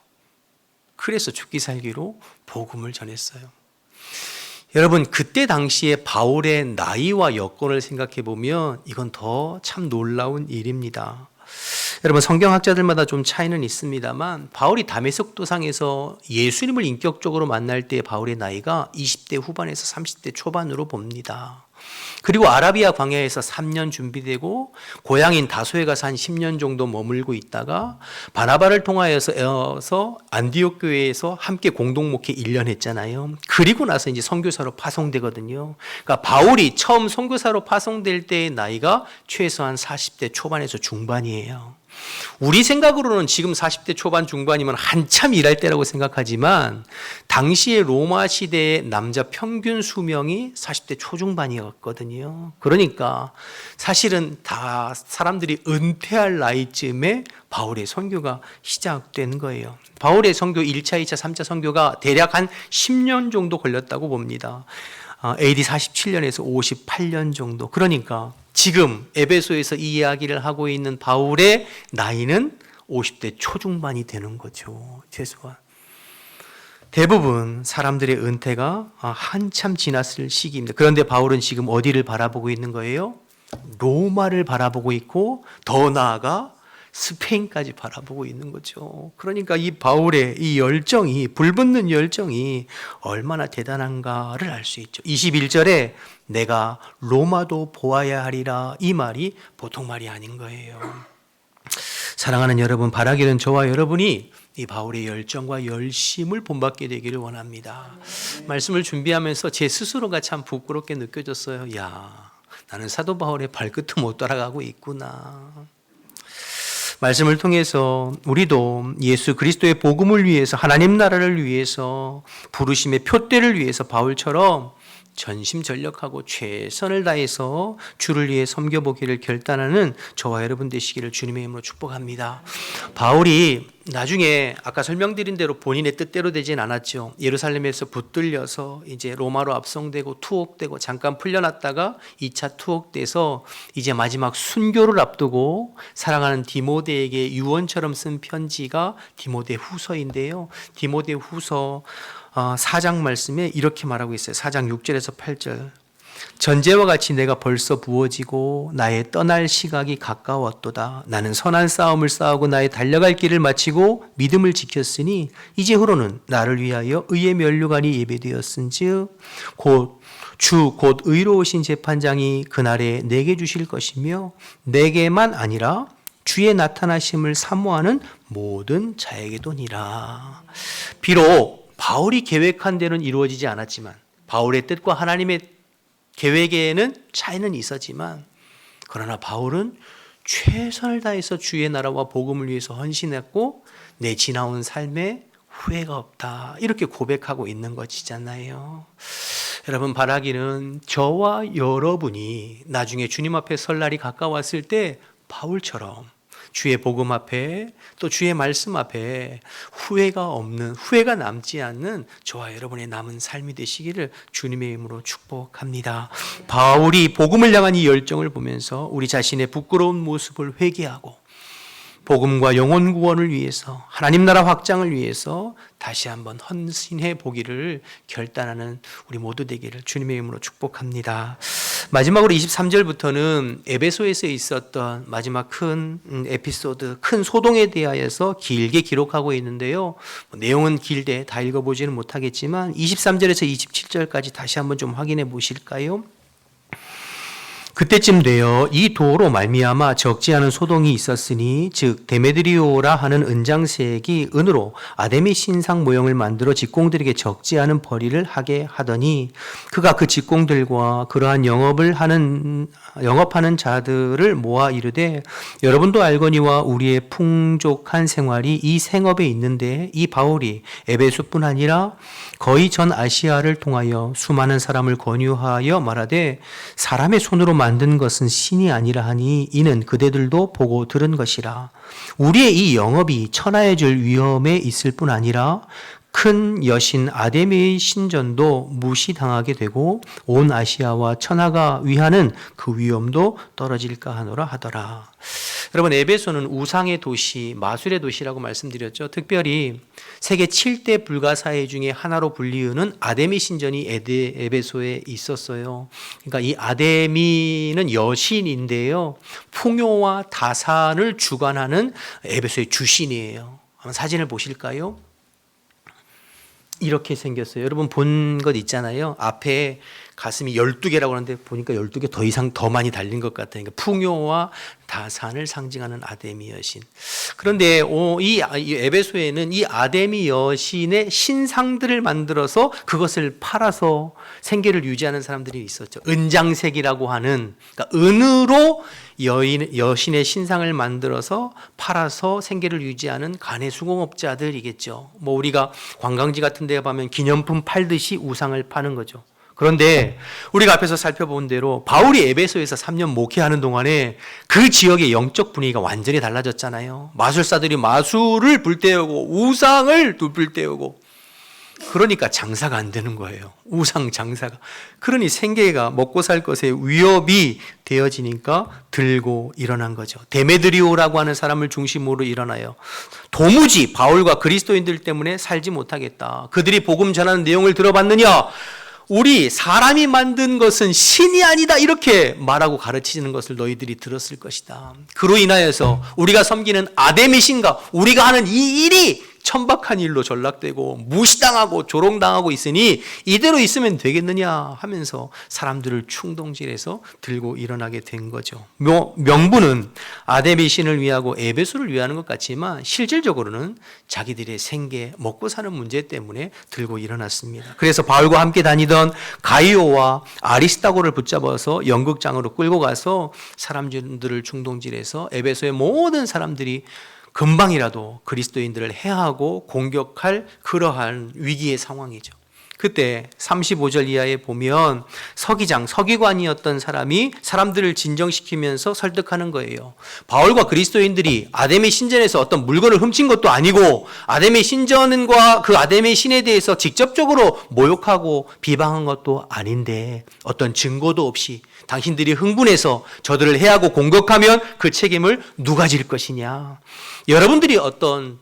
그래서 죽기 살기로 복음을 전했어요. 여러분, 그때 당시에 바울의 나이와 여건을 생각해 보면 이건 더 참 놀라운 일입니다. 여러분, 성경학자들마다 좀 차이는 있습니다만 바울이 다메섹 도상에서 예수님을 인격적으로 만날 때 바울의 나이가 20대 후반에서 30대 초반으로 봅니다. 그리고 아라비아 광야에서 3년 준비되고 고향인 다소에 가서 한 10년 정도 머물고 있다가 바나바를 통하여서 안디옥 교회에서 함께 공동 목회 1년 했잖아요. 그리고 나서 이제 선교사로 파송되거든요. 그러니까 바울이 처음 선교사로 파송될 때의 나이가 최소한 40대 초반에서 중반이에요. 우리 생각으로는 지금 40대 초반 중반이면 한참 일할 때라고 생각하지만 당시의 로마 시대의 남자 평균 수명이 40대 초중반이었거든요. 그러니까 사실은 다 사람들이 은퇴할 나이쯤에 바울의 선교가 시작된 거예요. 바울의 선교 1차, 2차, 3차 선교가 대략 한 10년 정도 걸렸다고 봅니다. AD 47년에서 58년 정도. 그러니까 지금 에베소에서 이 이야기를 하고 있는 바울의 나이는 50대 초중반이 되는 거죠. 최소한. 대부분 사람들의 은퇴가 한참 지났을 시기입니다. 그런데 바울은 지금 어디를 바라보고 있는 거예요? 로마를 바라보고 있고 더 나아가 스페인까지 바라보고 있는 거죠. 그러니까 이 바울의 이 열정이, 불붙는 열정이 얼마나 대단한가를 알 수 있죠. 21절에 내가 로마도 보아야 하리라, 이 말이 보통 말이 아닌 거예요. 사랑하는 여러분, 바라기는 저와 여러분이 이 바울의 열정과 열심을 본받게 되기를 원합니다. 말씀을 준비하면서 제 스스로가 참 부끄럽게 느껴졌어요. 야, 나는 사도 바울의 발끝도 못 따라가고 있구나. 말씀을 통해서 우리도 예수 그리스도의 복음을 위해서, 하나님 나라를 위해서, 부르심의 표대를 위해서 바울처럼 전심전력하고 최선을 다해서 주를 위해 섬겨보기를 결단하는 저와 여러분 되시기를 주님의 이름으로 축복합니다. 바울이 나중에 아까 설명드린 대로 본인의 뜻대로 되진 않았죠. 예루살렘에서 붙들려서 이제 로마로 압송되고 투옥되고 잠깐 풀려났다가 2차 투옥돼서 이제 마지막 순교를 앞두고 사랑하는 디모데에게 유언처럼 쓴 편지가 디모데 후서인데요. 디모데 후서 4장 말씀에 이렇게 말하고 있어요. 4장 6절에서 8절. 전제와 같이 내가 벌써 부어지고 나의 떠날 시각이 가까웠도다. 나는 선한 싸움을 싸우고 나의 달려갈 길을 마치고 믿음을 지켰으니 이제후로는 나를 위하여 의의 면류관이 예배되었은즉 곧 의로우신 재판장이 그날에 내게 주실 것이며 내게만 아니라 주의 나타나심을 사모하는 모든 자에게도니라. 비록 바울이 계획한 대로는 이루어지지 않았지만, 바울의 뜻과 하나님의 계획에는 차이는 있었지만, 그러나 바울은 최선을 다해서 주의 나라와 복음을 위해서 헌신했고 내 지나온 삶에 후회가 없다, 이렇게 고백하고 있는 것이잖아요. 여러분, 바라기는 저와 여러분이 나중에 주님 앞에 설 날이 가까웠을 때 바울처럼 주의 복음 앞에 또 주의 말씀 앞에 후회가 남지 않는 저와 여러분의 남은 삶이 되시기를 주님의 이름으로 축복합니다. 바울이 복음을 향한 이 열정을 보면서 우리 자신의 부끄러운 모습을 회개하고 복음과 영혼 구원을 위해서 하나님 나라 확장을 위해서 다시 한번 헌신해 보기를 결단하는 우리 모두 되기를 주님의 이름으로 축복합니다. 마지막으로 23절부터는 에베소에서 있었던 마지막 큰 에피소드, 큰 소동에 대하여서 길게 기록하고 있는데요. 내용은 길대 다 읽어보지는 못하겠지만 23절에서 27절까지 다시 한번 좀 확인해 보실까요? 그때쯤 되어 이 도로 말미암아 적지 않은 소동이 있었으니 즉 데메드리오라 하는 은장색이 은으로 아데미 신상 모형을 만들어 직공들에게 적지 않은 벌이를 하게 하더니 그가 그 직공들과 그러한 영업하는 자들을 모아 이르되 여러분도 알거니와 우리의 풍족한 생활이 이 생업에 있는데 이 바울이 에베소뿐 아니라 거의 전 아시아를 통하여 수많은 사람을 권유하여 말하되 사람의 손으로 만든 것은 신이 아니라 하니 이는 그대들도 보고 들은 것이라. 우리의 이 영업이 천하해질 위험에 있을 뿐 아니라 큰 여신 아데미의 신전도 무시당하게 되고 온 아시아와 천하가 위하는 그 위험도 떨어질까 하노라 하더라. 여러분, 에베소는 우상의 도시, 마술의 도시라고 말씀드렸죠. 특별히 세계 7대 불가사의 중에 하나로 불리우는 아데미 신전이 에베소에 있었어요. 그러니까 이 아데미는 여신인데요. 풍요와 다산을 주관하는 에베소의 주신이에요. 한번 사진을 보실까요? 이렇게 생겼어요. 여러분 본 것 있잖아요. 앞에 가슴이 12개라고 하는데 보니까 12개 더 이상 더 많이 달린 것 같아요. 그러니까 풍요와 다산을 상징하는 아데미 여신. 그런데 이 에베소에는 이 아데미 여신의 신상들을 만들어서 그것을 팔아서 생계를 유지하는 사람들이 있었죠. 은장색이라고 하는, 그러니까 은으로 여신의 신상을 만들어서 팔아서 생계를 유지하는 간의 수공업자들이겠죠. 뭐 우리가 관광지 같은 데 가면 기념품 팔듯이 우상을 파는 거죠. 그런데 우리가 앞에서 살펴본 대로 바울이 에베소에서 3년 목회하는 동안에 그 지역의 영적 분위기가 완전히 달라졌잖아요. 마술사들이 마술을 불태우고 우상을 불태우고, 그러니까 장사가 안 되는 거예요. 우상 장사가. 그러니 생계가 먹고 살 것에 위협이 되어지니까 들고 일어난 거죠. 데메드리오라고 하는 사람을 중심으로 일어나요. 도무지 바울과 그리스도인들 때문에 살지 못하겠다. 그들이 복음 전하는 내용을 들어봤느냐? 우리 사람이 만든 것은 신이 아니다, 이렇게 말하고 가르치는 것을 너희들이 들었을 것이다. 그로 인하여서 우리가 섬기는 아데미 신과 우리가 하는 이 일이 천박한 일로 전락되고 무시당하고 조롱당하고 있으니 이대로 있으면 되겠느냐 하면서 사람들을 충동질해서 들고 일어나게 된 거죠. 명분은 아데미 신을 위하고 에베소를 위하는 것 같지만 실질적으로는 자기들의 생계, 먹고 사는 문제 때문에 들고 일어났습니다. 그래서 바울과 함께 다니던 가이오와 아리스타고를 붙잡아서 연극장으로 끌고 가서 사람들을 충동질해서 에베소의 모든 사람들이 금방이라도 그리스도인들을 해하고 공격할 그러한 위기의 상황이죠. 그때 35절 이하에 보면 서기관이었던 사람이 사람들을 진정시키면서 설득하는 거예요. 바울과 그리스도인들이 아데미 신전에서 어떤 물건을 훔친 것도 아니고 아데미 신전과 그 아데미 신에 대해서 직접적으로 모욕하고 비방한 것도 아닌데 어떤 증거도 없이 당신들이 흥분해서 저들을 해하고 공격하면 그 책임을 누가 질 것이냐. 여러분들이 어떤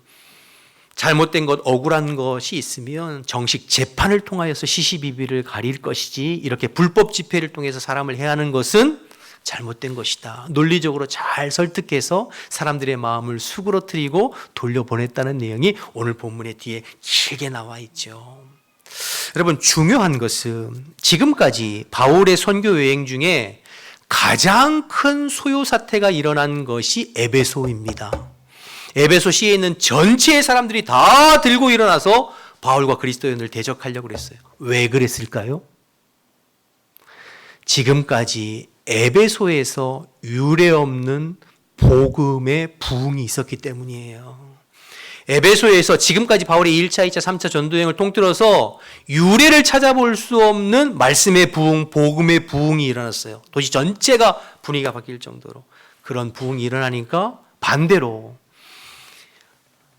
잘못된 것, 억울한 것이 있으면 정식 재판을 통하여서 시시비비를 가릴 것이지 이렇게 불법 집회를 통해서 사람을 해하는 것은 잘못된 것이다. 논리적으로 잘 설득해서 사람들의 마음을 수그러뜨리고 돌려보냈다는 내용이 오늘 본문의 뒤에 길게 나와 있죠. 여러분, 중요한 것은 지금까지 바울의 선교 여행 중에 가장 큰 소요 사태가 일어난 것이 에베소입니다. 에베소 시에 있는 전체의 사람들이 다 들고 일어나서 바울과 그리스도인을 대적하려고 그랬어요. 왜 그랬을까요? 지금까지 에베소에서 유례없는 복음의 부흥이 있었기 때문이에요. 에베소에서 지금까지 바울의 1차, 2차, 3차 전도여행을 통틀어서 유례를 찾아볼 수 없는 말씀의 부흥, 복음의 부흥이 일어났어요. 도시 전체가 분위기가 바뀔 정도로 그런 부흥이 일어나니까 반대로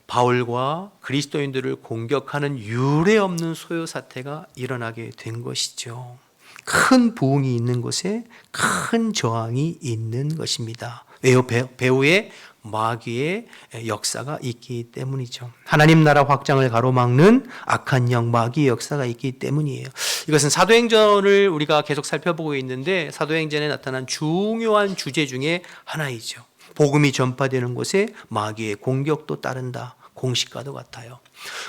바울과 그리스도인들을 공격하는 유례 없는 소요 사태가 일어나게 된 것이죠. 큰 부흥이 있는 곳에 큰 저항이 있는 것입니다. 왜요? 배후에 마귀의 역사가 있기 때문이죠. 하나님 나라 확장을 가로막는 악한 영 마귀의 역사가 있기 때문이에요. 이것은 사도행전을 우리가 계속 살펴보고 있는데 사도행전에 나타난 중요한 주제 중에 하나이죠. 복음이 전파되는 곳에 마귀의 공격도 따른다. 공식과도 같아요.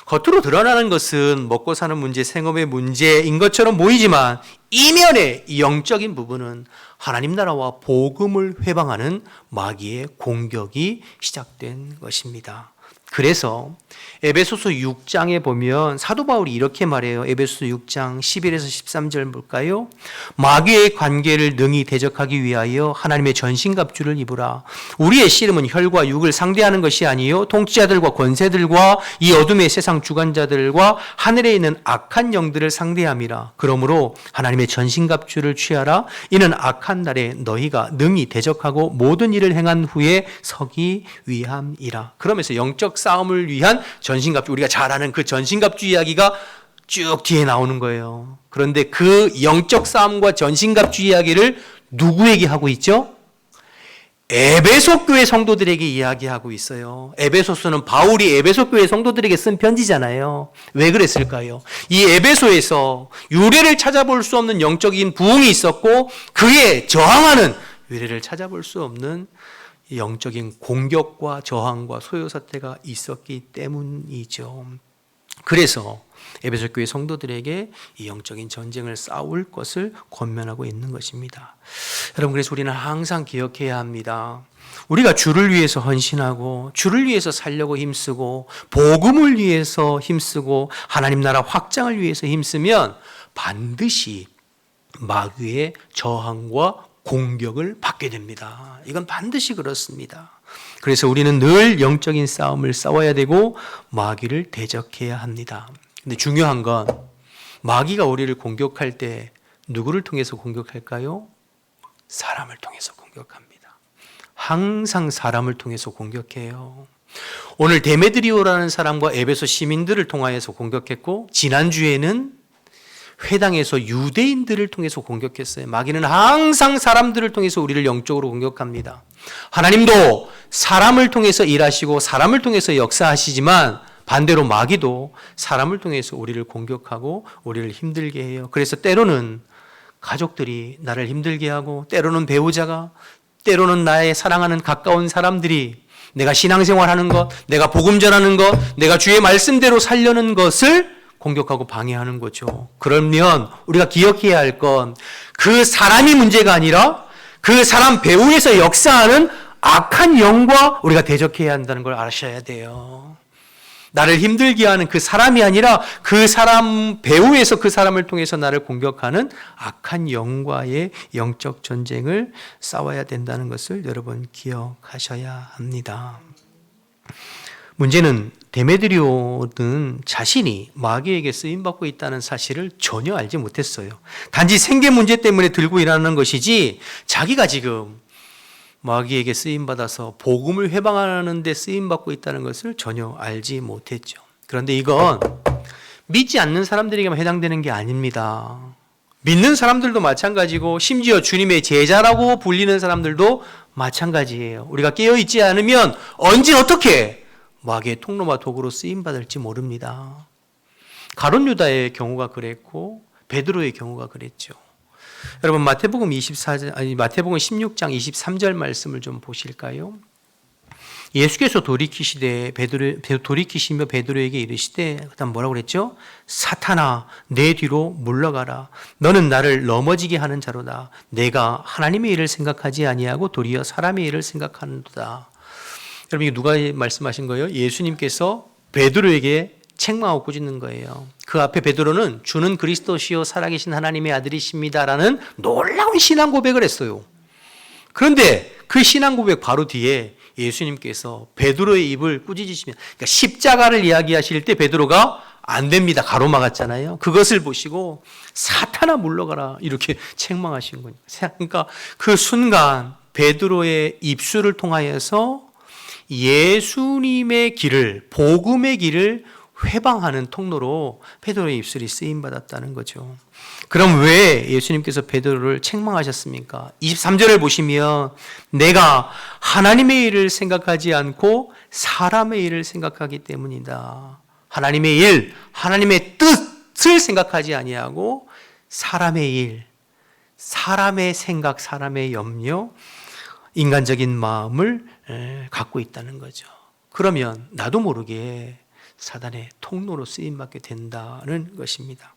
겉으로 드러나는 것은 먹고 사는 문제, 생업의 문제인 것처럼 보이지만 이면의 이 영적인 부분은 하나님 나라와 복음을 회방하는 마귀의 공격이 시작된 것입니다. 그래서 에베소서 6장에 보면 사도 바울이 이렇게 말해요. 에베소서 6장 11에서 13절 볼까요? 마귀의 관계를 능히 대적하기 위하여 하나님의 전신갑주를 입으라. 우리의 씨름은 혈과 육을 상대하는 것이 아니요 통치자들과 권세들과 이 어둠의 세상 주관자들과 하늘에 있는 악한 영들을 상대함이라. 그러므로 하나님의 전신갑주를 취하라. 이는 악한 날에 너희가 능히 대적하고 모든 일을 행한 후에 서기 위함이라. 그러면서 영적 싸움을 위한 전신갑주, 우리가 잘 아는 그 전신갑주 이야기가 쭉 뒤에 나오는 거예요. 그런데 그 영적 싸움과 전신갑주 이야기를 누구에게 하고 있죠? 에베소 교회 성도들에게 이야기하고 있어요. 에베소서는 바울이 에베소 교회 성도들에게 쓴 편지잖아요. 왜 그랬을까요? 이 에베소에서 유래를 찾아볼 수 없는 영적인 부흥이 있었고 그에 저항하는 유래를 찾아볼 수 없는 영적인 공격과 저항과 소요 사태가 있었기 때문이죠. 그래서 에베소 교회 성도들에게 이 영적인 전쟁을 싸울 것을 권면하고 있는 것입니다. 여러분, 그래서 우리는 항상 기억해야 합니다. 우리가 주를 위해서 헌신하고 주를 위해서 살려고 힘쓰고 복음을 위해서 힘쓰고 하나님 나라 확장을 위해서 힘쓰면 반드시 마귀의 저항과 공격을 받게 됩니다. 이건 반드시 그렇습니다. 그래서 우리는 늘 영적인 싸움을 싸워야 되고 마귀를 대적해야 합니다. 근데 중요한 건 마귀가 우리를 공격할 때 누구를 통해서 공격할까요? 사람을 통해서 공격합니다. 항상 사람을 통해서 공격해요. 오늘 데메드리오라는 사람과 에베소 시민들을 통하여서 공격했고 지난주에는 회당에서 유대인들을 통해서 공격했어요. 마귀는 항상 사람들을 통해서 우리를 영적으로 공격합니다. 하나님도 사람을 통해서 일하시고 사람을 통해서 역사하시지만 반대로 마귀도 사람을 통해서 우리를 공격하고 우리를 힘들게 해요. 그래서 때로는 가족들이 나를 힘들게 하고 때로는 배우자가 때로는 나의 사랑하는 가까운 사람들이 내가 신앙생활하는 것, 내가 복음 전하는 것, 내가 주의 말씀대로 살려는 것을 공격하고 방해하는 거죠. 그러면 우리가 기억해야 할 건 그 사람이 문제가 아니라 그 사람 배후에서 역사하는 악한 영과 우리가 대적해야 한다는 걸 아셔야 돼요. 나를 힘들게 하는 그 사람이 아니라 그 사람 배후에서 그 사람을 통해서 나를 공격하는 악한 영과의 영적 전쟁을 싸워야 된다는 것을 여러분 기억하셔야 합니다. 문제는 데메드리오는 자신이 마귀에게 쓰임받고 있다는 사실을 전혀 알지 못했어요. 단지 생계 문제 때문에 들고 일하는 것이지 자기가 지금 마귀에게 쓰임받아서 복음을 회방하는 데 쓰임받고 있다는 것을 전혀 알지 못했죠. 그런데 이건 믿지 않는 사람들에게만 해당되는 게 아닙니다. 믿는 사람들도 마찬가지고 심지어 주님의 제자라고 불리는 사람들도 마찬가지예요. 우리가 깨어있지 않으면 언제 어떻게 마귀의 통로와 도구로 쓰임받을지 모릅니다. 가룟 유다의 경우가 그랬고 베드로의 경우가 그랬죠. 여러분 마태복음 16장 23절 말씀을 좀 보실까요? 예수께서 돌이키시며 베드로에게 이르시되 그다음 뭐라고 그랬죠? 사탄아 내 뒤로 물러가라. 너는 나를 넘어지게 하는 자로다. 내가 하나님의 일을 생각하지 아니하고 도리어 사람의 일을 생각하는도다. 여러분 이게 누가 말씀하신 거예요? 예수님께서 베드로에게 책망하고 꾸짖는 거예요. 그 앞에 베드로는 주는 그리스도시요 살아계신 하나님의 아들이십니다라는 놀라운 신앙 고백을 했어요. 그런데 그 신앙 고백 바로 뒤에 예수님께서 베드로의 입을 꾸짖으시면 그러니까 십자가를 이야기하실 때 베드로가 안 됩니다. 가로막았잖아요. 그것을 보시고 사탄아 물러가라 이렇게 책망하신 거예요. 그러니까 그 순간 베드로의 입술을 통하여서 예수님의 길을, 복음의 길을 회방하는 통로로 베드로의 입술이 쓰임 받았다는 거죠. 그럼 왜 예수님께서 베드로를 책망하셨습니까? 23절을 보시면 내가 하나님의 일을 생각하지 않고 사람의 일을 생각하기 때문이다. 하나님의 일, 하나님의 뜻을 생각하지 아니하고 사람의 일, 사람의 생각, 사람의 염려, 인간적인 마음을 갖고 있다는 거죠. 그러면 나도 모르게 사단의 통로로 쓰임받게 된다는 것입니다.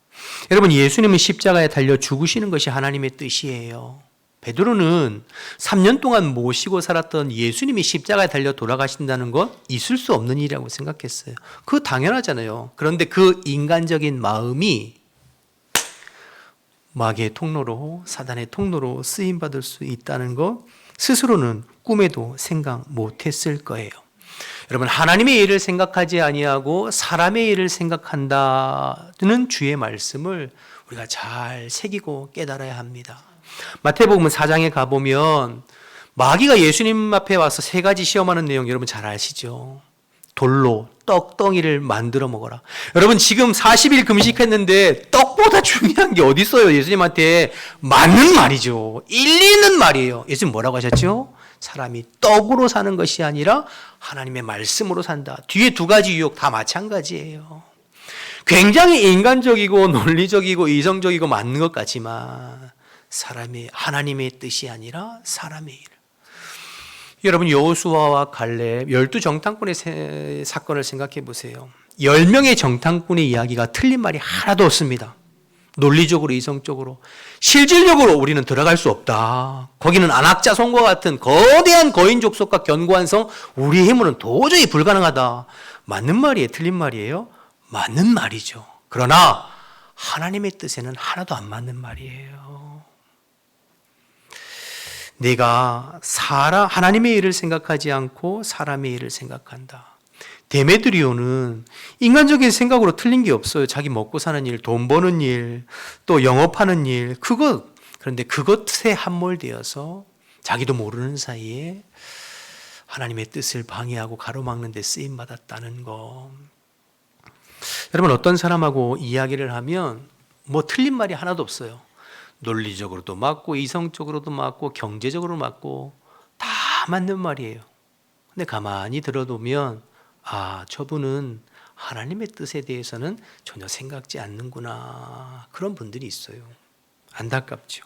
여러분, 예수님은 십자가에 달려 죽으시는 것이 하나님의 뜻이에요. 베드로는 3년 동안 모시고 살았던 예수님이 십자가에 달려 돌아가신다는 건 있을 수 없는 일이라고 생각했어요. 그거 당연하잖아요. 그런데 그 인간적인 마음이 마귀의 통로로, 사단의 통로로 쓰임받을 수 있다는 것 스스로는 꿈에도 생각 못했을 거예요. 여러분, 하나님의 일을 생각하지 아니하고 사람의 일을 생각한다는 주의 말씀을 우리가 잘 새기고 깨달아야 합니다. 마태복음 4장에 가보면 마귀가 예수님 앞에 와서 3가지 시험하는 내용 여러분 잘 아시죠? 돌로 떡덩이를 만들어 먹어라. 여러분, 지금 40일 금식했는데 떡보다 중요한 게 어디 있어요? 예수님한테 맞는 말이죠. 일리 있는 말이에요. 예수님 뭐라고 하셨죠? 사람이 떡으로 사는 것이 아니라 하나님의 말씀으로 산다. 뒤에 2가지 유혹 다 마찬가지예요. 굉장히 인간적이고 논리적이고 이성적이고 맞는 것 같지만 사람이 하나님의 뜻이 아니라 사람의 일. 여러분, 여호수아와 갈렙 12정탐꾼의 사건을 생각해 보세요. 10명의 정탐꾼의 이야기가 틀린 말이 하나도 없습니다. 논리적으로, 이성적으로, 실질적으로 우리는 들어갈 수 없다. 거기는 안악자손과 같은 거대한 거인 족속과 견고한 성, 우리의 힘으로는 도저히 불가능하다. 맞는 말이에요? 틀린 말이에요? 맞는 말이죠. 그러나 하나님의 뜻에는 하나도 안 맞는 말이에요. 내가 하나님의 일을 생각하지 않고 사람의 일을 생각한다. 데메드리오는 인간적인 생각으로 틀린 게 없어요. 자기 먹고 사는 일, 돈 버는 일, 또 영업하는 일, 그런데 그것에 함몰되어서 자기도 모르는 사이에 하나님의 뜻을 방해하고 가로막는 데 쓰임받았다는 거. 여러분, 어떤 사람하고 이야기를 하면 뭐 틀린 말이 하나도 없어요. 논리적으로도 맞고 이성적으로도 맞고 경제적으로 맞고 다 맞는 말이에요. 근데 가만히 들어두면 저분은 하나님의 뜻에 대해서는 전혀 생각지 않는구나. 그런 분들이 있어요. 안타깝죠.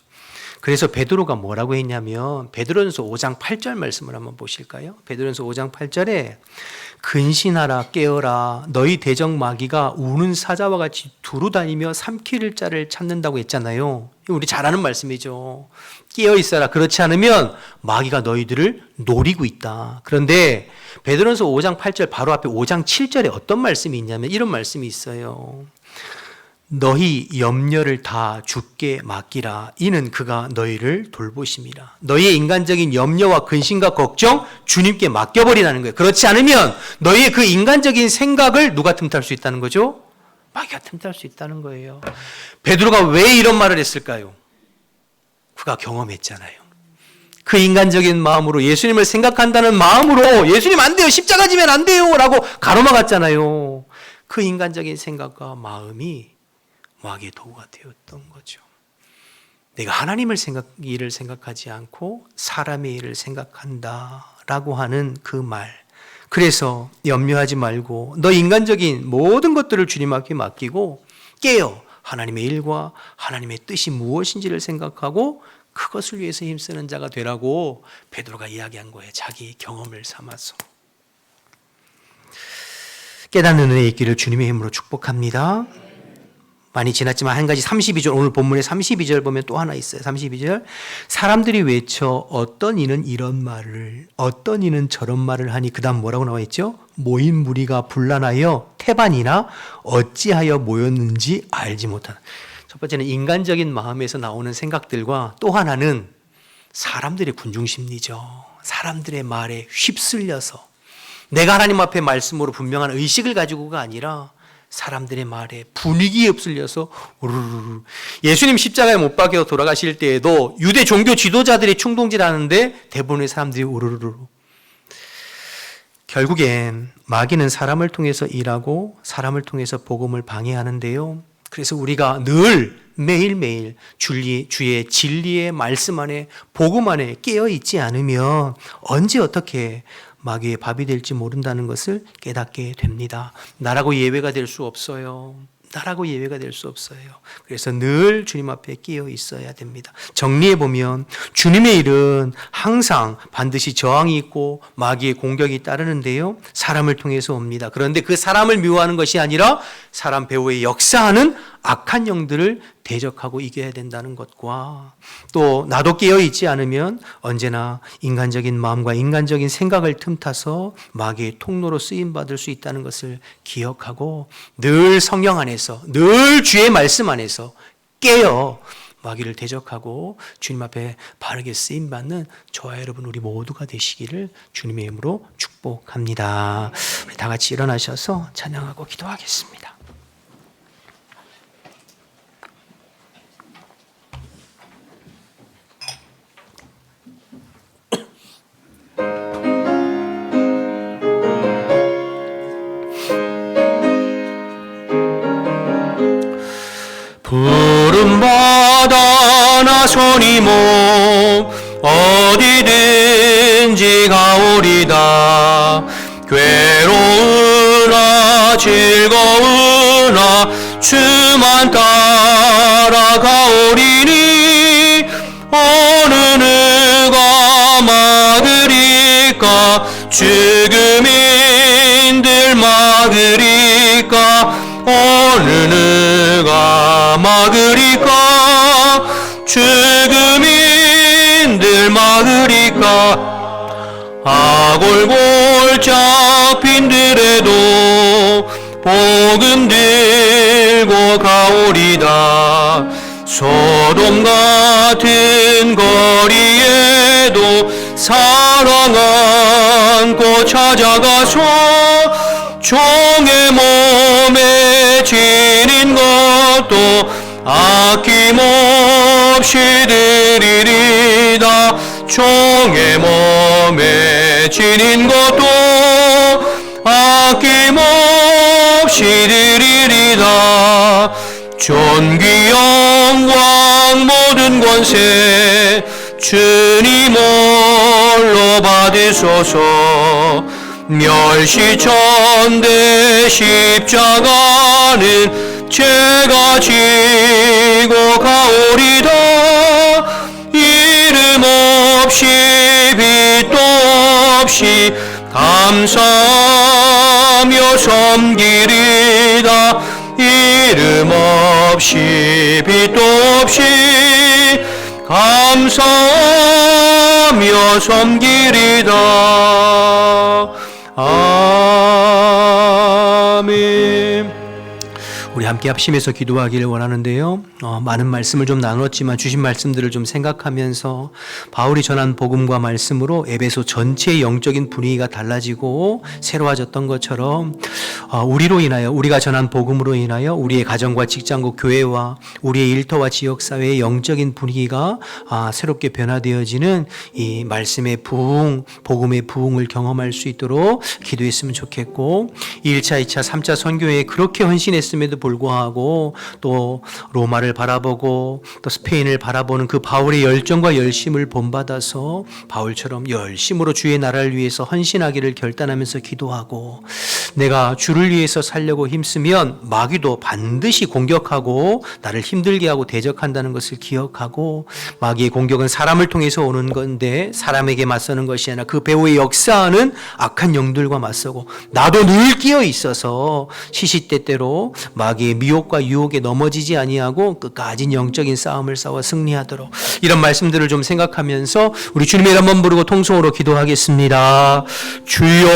그래서 베드로가 뭐라고 했냐면 베드로전서 5장 8절 말씀을 한번 보실까요? 베드로전서 5장 8절에 근신하라 깨어라 너희 대적 마귀가 우는 사자와 같이 두루다니며 삼킬 자를 찾는다고 했잖아요. 우리 잘 아는 말씀이죠. 깨어 있어라. 그렇지 않으면 마귀가 너희들을 노리고 있다. 그런데 베드로전서 5장 8절 바로 앞에 5장 7절에 어떤 말씀이 있냐면 이런 말씀이 있어요. 너희 염려를 다 주께 맡기라. 이는 그가 너희를 돌보심이라. 너희의 인간적인 염려와 근심과 걱정 주님께 맡겨버리라는 거예요. 그렇지 않으면 너희의 그 인간적인 생각을 누가 틈탈 수 있다는 거죠? 마귀가 틈탈 수 있다는 거예요. 베드로가 왜 이런 말을 했을까요? 그가 경험했잖아요. 그 인간적인 마음으로 예수님을 생각한다는 마음으로 예수님 안 돼요. 십자가 지면 안 돼요. 라고 가로막았잖아요. 그 인간적인 생각과 마음이 마귀의 도구가 되었던 거죠. 내가 하나님의 일을 생각하지 않고 사람의 일을 생각한다라고 하는 그 말. 그래서 염려하지 말고 너 인간적인 모든 것들을 주님 앞에 맡기고 깨어 하나님의 일과 하나님의 뜻이 무엇인지를 생각하고 그것을 위해서 힘쓰는 자가 되라고 베드로가 이야기한 거예요. 자기 경험을 삼아서. 깨닫는 은혜 있기를 주님의 힘으로 축복합니다. 많이 지났지만 한 가지 32절, 오늘 본문의 32절 보면 또 하나 있어요. 32절. 사람들이 외쳐 어떤 이는 이런 말을 어떤 이는 저런 말을 하니 그 다음 뭐라고 나와 있죠? 모인 무리가 분란하여 태반이나 어찌하여 모였는지 알지 못하는. 첫 번째는 인간적인 마음에서 나오는 생각들과 또 하나는 사람들의 군중심리죠. 사람들의 말에 휩쓸려서 내가 하나님 앞에 말씀으로 분명한 의식을 가지고가 아니라 사람들의 말에 분위기에 휩쓸려서 우르르. 예수님 십자가에 못 박혀 돌아가실 때에도 유대 종교 지도자들이 충동질하는데 대부분의 사람들이 우르르. 결국엔 마귀는 사람을 통해서 일하고 사람을 통해서 복음을 방해하는데요. 그래서 우리가 늘 매일매일 주의 진리의 말씀 안에 복음 안에 깨어 있지 않으면 언제 어떻게 마귀의 밥이 될지 모른다는 것을 깨닫게 됩니다. 나라고 예외가 될 수 없어요. 나라고 예외가 될 수 없어요. 그래서 늘 주님 앞에 끼어 있어야 됩니다. 정리해 보면 주님의 일은 항상 반드시 저항이 있고 마귀의 공격이 따르는데요. 사람을 통해서 옵니다. 그런데 그 사람을 미워하는 것이 아니라 사람 배후에 역사하는 악한 영들을 대적하고 이겨야 된다는 것과 또 나도 깨어 있지 않으면 언제나 인간적인 마음과 인간적인 생각을 틈타서 마귀의 통로로 쓰임 받을 수 있다는 것을 기억하고 늘 성령 안에서 늘 주의 말씀 안에서 깨어 마귀를 대적하고 주님 앞에 바르게 쓰임 받는 저와 여러분 우리 모두가 되시기를 주님의 이름으로 축복합니다. 우리 다 같이 일어나셔서 찬양하고 기도하겠습니다. 푸른 바다 나선이 몸 어디든지 가오리다. 괴로우나 즐거우나 주만 따라가오리니 어느 누가 막으리까 죽음인들 막으리까 어느 누가 막으리까 죽음인들 막으리까 아골골짝 빈들에도 복음 들고 가오리다. 소돔 같은 거리에도 사랑 안고 찾아가서 종의 몸에 지닌 것도 아낌없이 드리리다. 종의 몸에 지닌 것도 아낌없이 드리리다. 존귀 영광 모든 권세 주님 홀로 받으소서. 멸시천대 십자가는 제가 지고 가오리다. 이름 없이 빛도 없이 감사하며 섬기리다. 이름 없이 빛도 없이 감사하며 섬기리다. 아멘. 우리 함께 합심해서 기도하기를 원하는데요. 많은 말씀을 좀 나눴지만 주신 말씀들을 좀 생각하면서 바울이 전한 복음과 말씀으로 에베소 전체의 영적인 분위기가 달라지고 새로워졌던 것처럼 우리로 인하여 우리가 전한 복음으로 인하여 우리의 가정과 직장과 교회와 우리의 일터와 지역사회의 영적인 분위기가 새롭게 변화되어지는 이 말씀의 부흥, 복음의 부흥을 경험할 수 있도록 기도했으면 좋겠고 1차, 2차, 3차 선교회에 그렇게 헌신했음에도 불구하고 또 로마를 바라보고 또 스페인을 바라보는 그 바울의 열정과 열심을 본받아서 바울처럼 열심으로 주의 나라를 위해서 헌신하기를 결단하면서 기도하고 내가 주를 위해서 살려고 힘쓰면 마귀도 반드시 공격하고 나를 힘들게 하고 대적한다는 것을 기억하고 마귀의 공격은 사람을 통해서 오는 건데 사람에게 맞서는 것이 아니라 그 배후에 역사하는 악한 영들과 맞서고 나도 늘 끼어 있어서 시시때때로 마귀의 미혹과 유혹에 넘어지지 아니하고 끝까지 영적인 싸움을 싸워 승리하도록 이런 말씀들을 좀 생각하면서 우리 주님의 이름 한번 부르고 통성으로 기도하겠습니다. 주여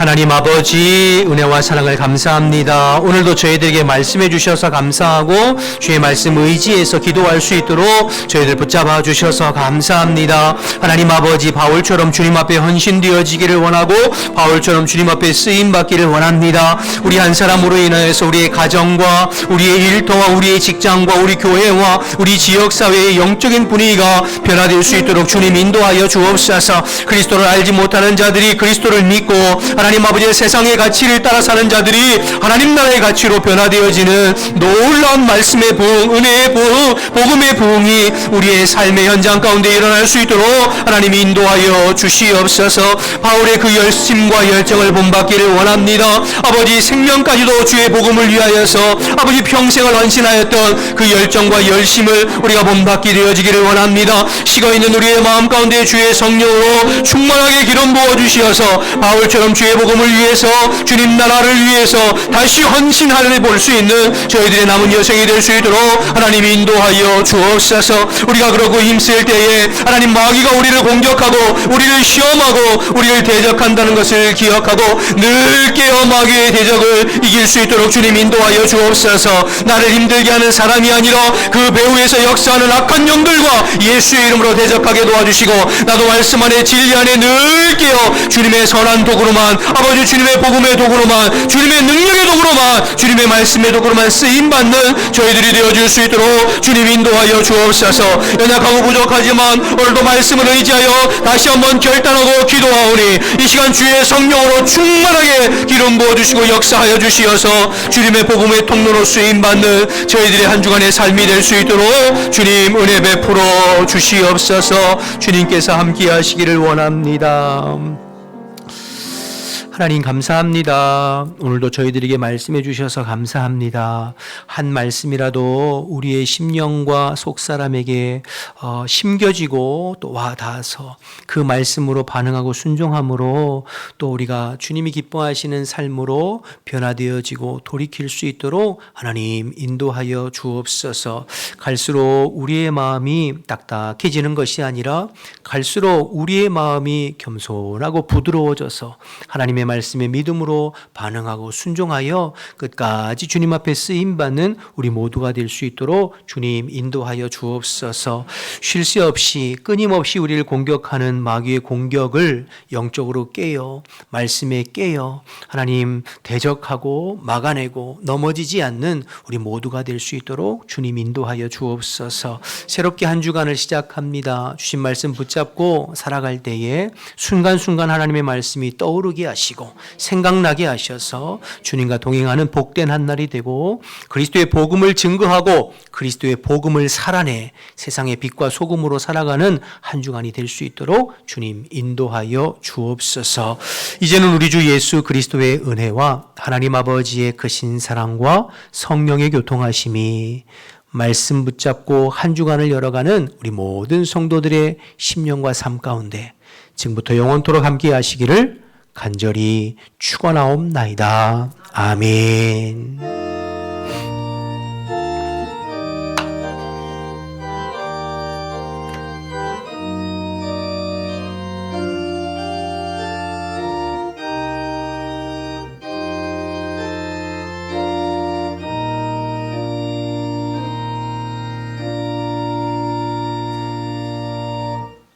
하나님 아버지 은혜와 사랑을 감사합니다. 오늘도 저희들에게 말씀해 주셔서 감사하고 주의 말씀 의지해서 기도할 수 있도록 저희들 붙잡아 주셔서 감사합니다. 하나님 아버지 바울처럼 주님 앞에 헌신되어지기를 원하고 바울처럼 주님 앞에 쓰임 받기를 원합니다. 우리 한 사람으로 인하여서 우리의 가정과 우리의 일터와 우리의 직장과 우리 교회와 우리 지역사회의 영적인 분위기가 변화될 수 있도록 주님 인도하여 주옵소서. 그리스도를 알지 못하는 자들이 그리스도를 믿고 하나님 아버지의 세상의 가치를 따라 사는 자들이 하나님 나라의 가치로 변화되어지는 놀라운 말씀의 부흥, 은혜의 부흥, 복음의 부흥이 우리의 삶의 현장 가운데 일어날 수 있도록 하나님 인도하여 주시옵소서. 바울의 그 열심과 열정을 본받기를 원합니다. 아버지 생명까지도 주의 복음을 위하여서 아버지 평생을 헌신하였던 그 열정과 열심을 우리가 본받게 되어지기를 원합니다. 식어있는 우리의 마음 가운데 주의 성령으로 충만하게 기름 부어주시어서 바울처럼 주의 복음을 위해서 주님 나라를 위해서 다시 헌신하려 볼 수 있는 저희들의 남은 여생이 될 수 있도록 하나님 인도하여 주옵소서. 우리가 그러고 힘쓸 때에 하나님 마귀가 우리를 공격하고 우리를 시험하고 우리를 대적한다는 것을 기억하고 늘 깨어 마귀의 대적을 이길 수 있도록 주님 인도하여 주옵소서. 나를 힘들게 하는 사람이 아니라 그 배후에서 역사하는 악한 영들과 예수의 이름으로 대적하게 도와주시고 나도 말씀 안에 진리 안에 늘 깨어 주님의 선한 도구로만 아버지 주님의 복음의 도구로만 주님의 능력의 도구로만 주님의 말씀의 도구로만 쓰임받는 저희들이 되어줄 수 있도록 주님 인도하여 주옵소서. 연약하고 부족하지만 오늘도 말씀을 의지하여 다시 한번 결단하고 기도하오니 이 시간 주의 성령으로 충만하게 기름 부어주시고 역사하여 주시어서 주님의 복음의 통로로 쓰임받는 저희들의 한 주간의 삶이 될 수 있도록 주님 은혜 베풀어 주시옵소서. 주님께서 함께 하시기를 원합니다. 하나님 감사합니다. 오늘도 저희들에게 말씀해 주셔서 감사합니다. 한 말씀이라도 우리의 심령과 속사람에게 심겨지고 또 와닿아서 그 말씀으로 반응하고 순종함으로 또 우리가 주님이 기뻐하시는 삶으로 변화되어지고 돌이킬 수 있도록 하나님 인도하여 주옵소서. 갈수록 우리의 마음이 딱딱해지는 것이 아니라 갈수록 우리의 마음이 겸손하고 부드러워져서 하나님의 말씀에 믿음으로 반응하고 순종하여 끝까지 주님 앞에 쓰임받는 우리 모두가 될 수 있도록 주님 인도하여 주옵소서. 쉴 새 없이 끊임없이 우리를 공격하는 마귀의 공격을 영적으로 깨어 말씀에 깨어 하나님 대적하고 막아내고 넘어지지 않는 우리 모두가 될 수 있도록 주님 인도하여 주옵소서. 새롭게 한 주간을 시작합니다. 주신 말씀 붙잡고 살아갈 때에 순간순간 하나님의 말씀이 떠오르게 하시고 생각나게 하셔서 주님과 동행하는 복된 한 날이 되고 그리스도의 복음을 증거하고 그리스도의 복음을 살아내 세상의 빛과 소금으로 살아가는 한 주간이 될 수 있도록 주님 인도하여 주옵소서. 이제는 우리 주 예수 그리스도의 은혜와 하나님 아버지의 크신 사랑과 성령의 교통하심이 말씀 붙잡고 한 주간을 열어가는 우리 모든 성도들의 심령과 삶 가운데 지금부터 영원토록 함께 하시기를 간절히 축원하옵나이다. 아멘.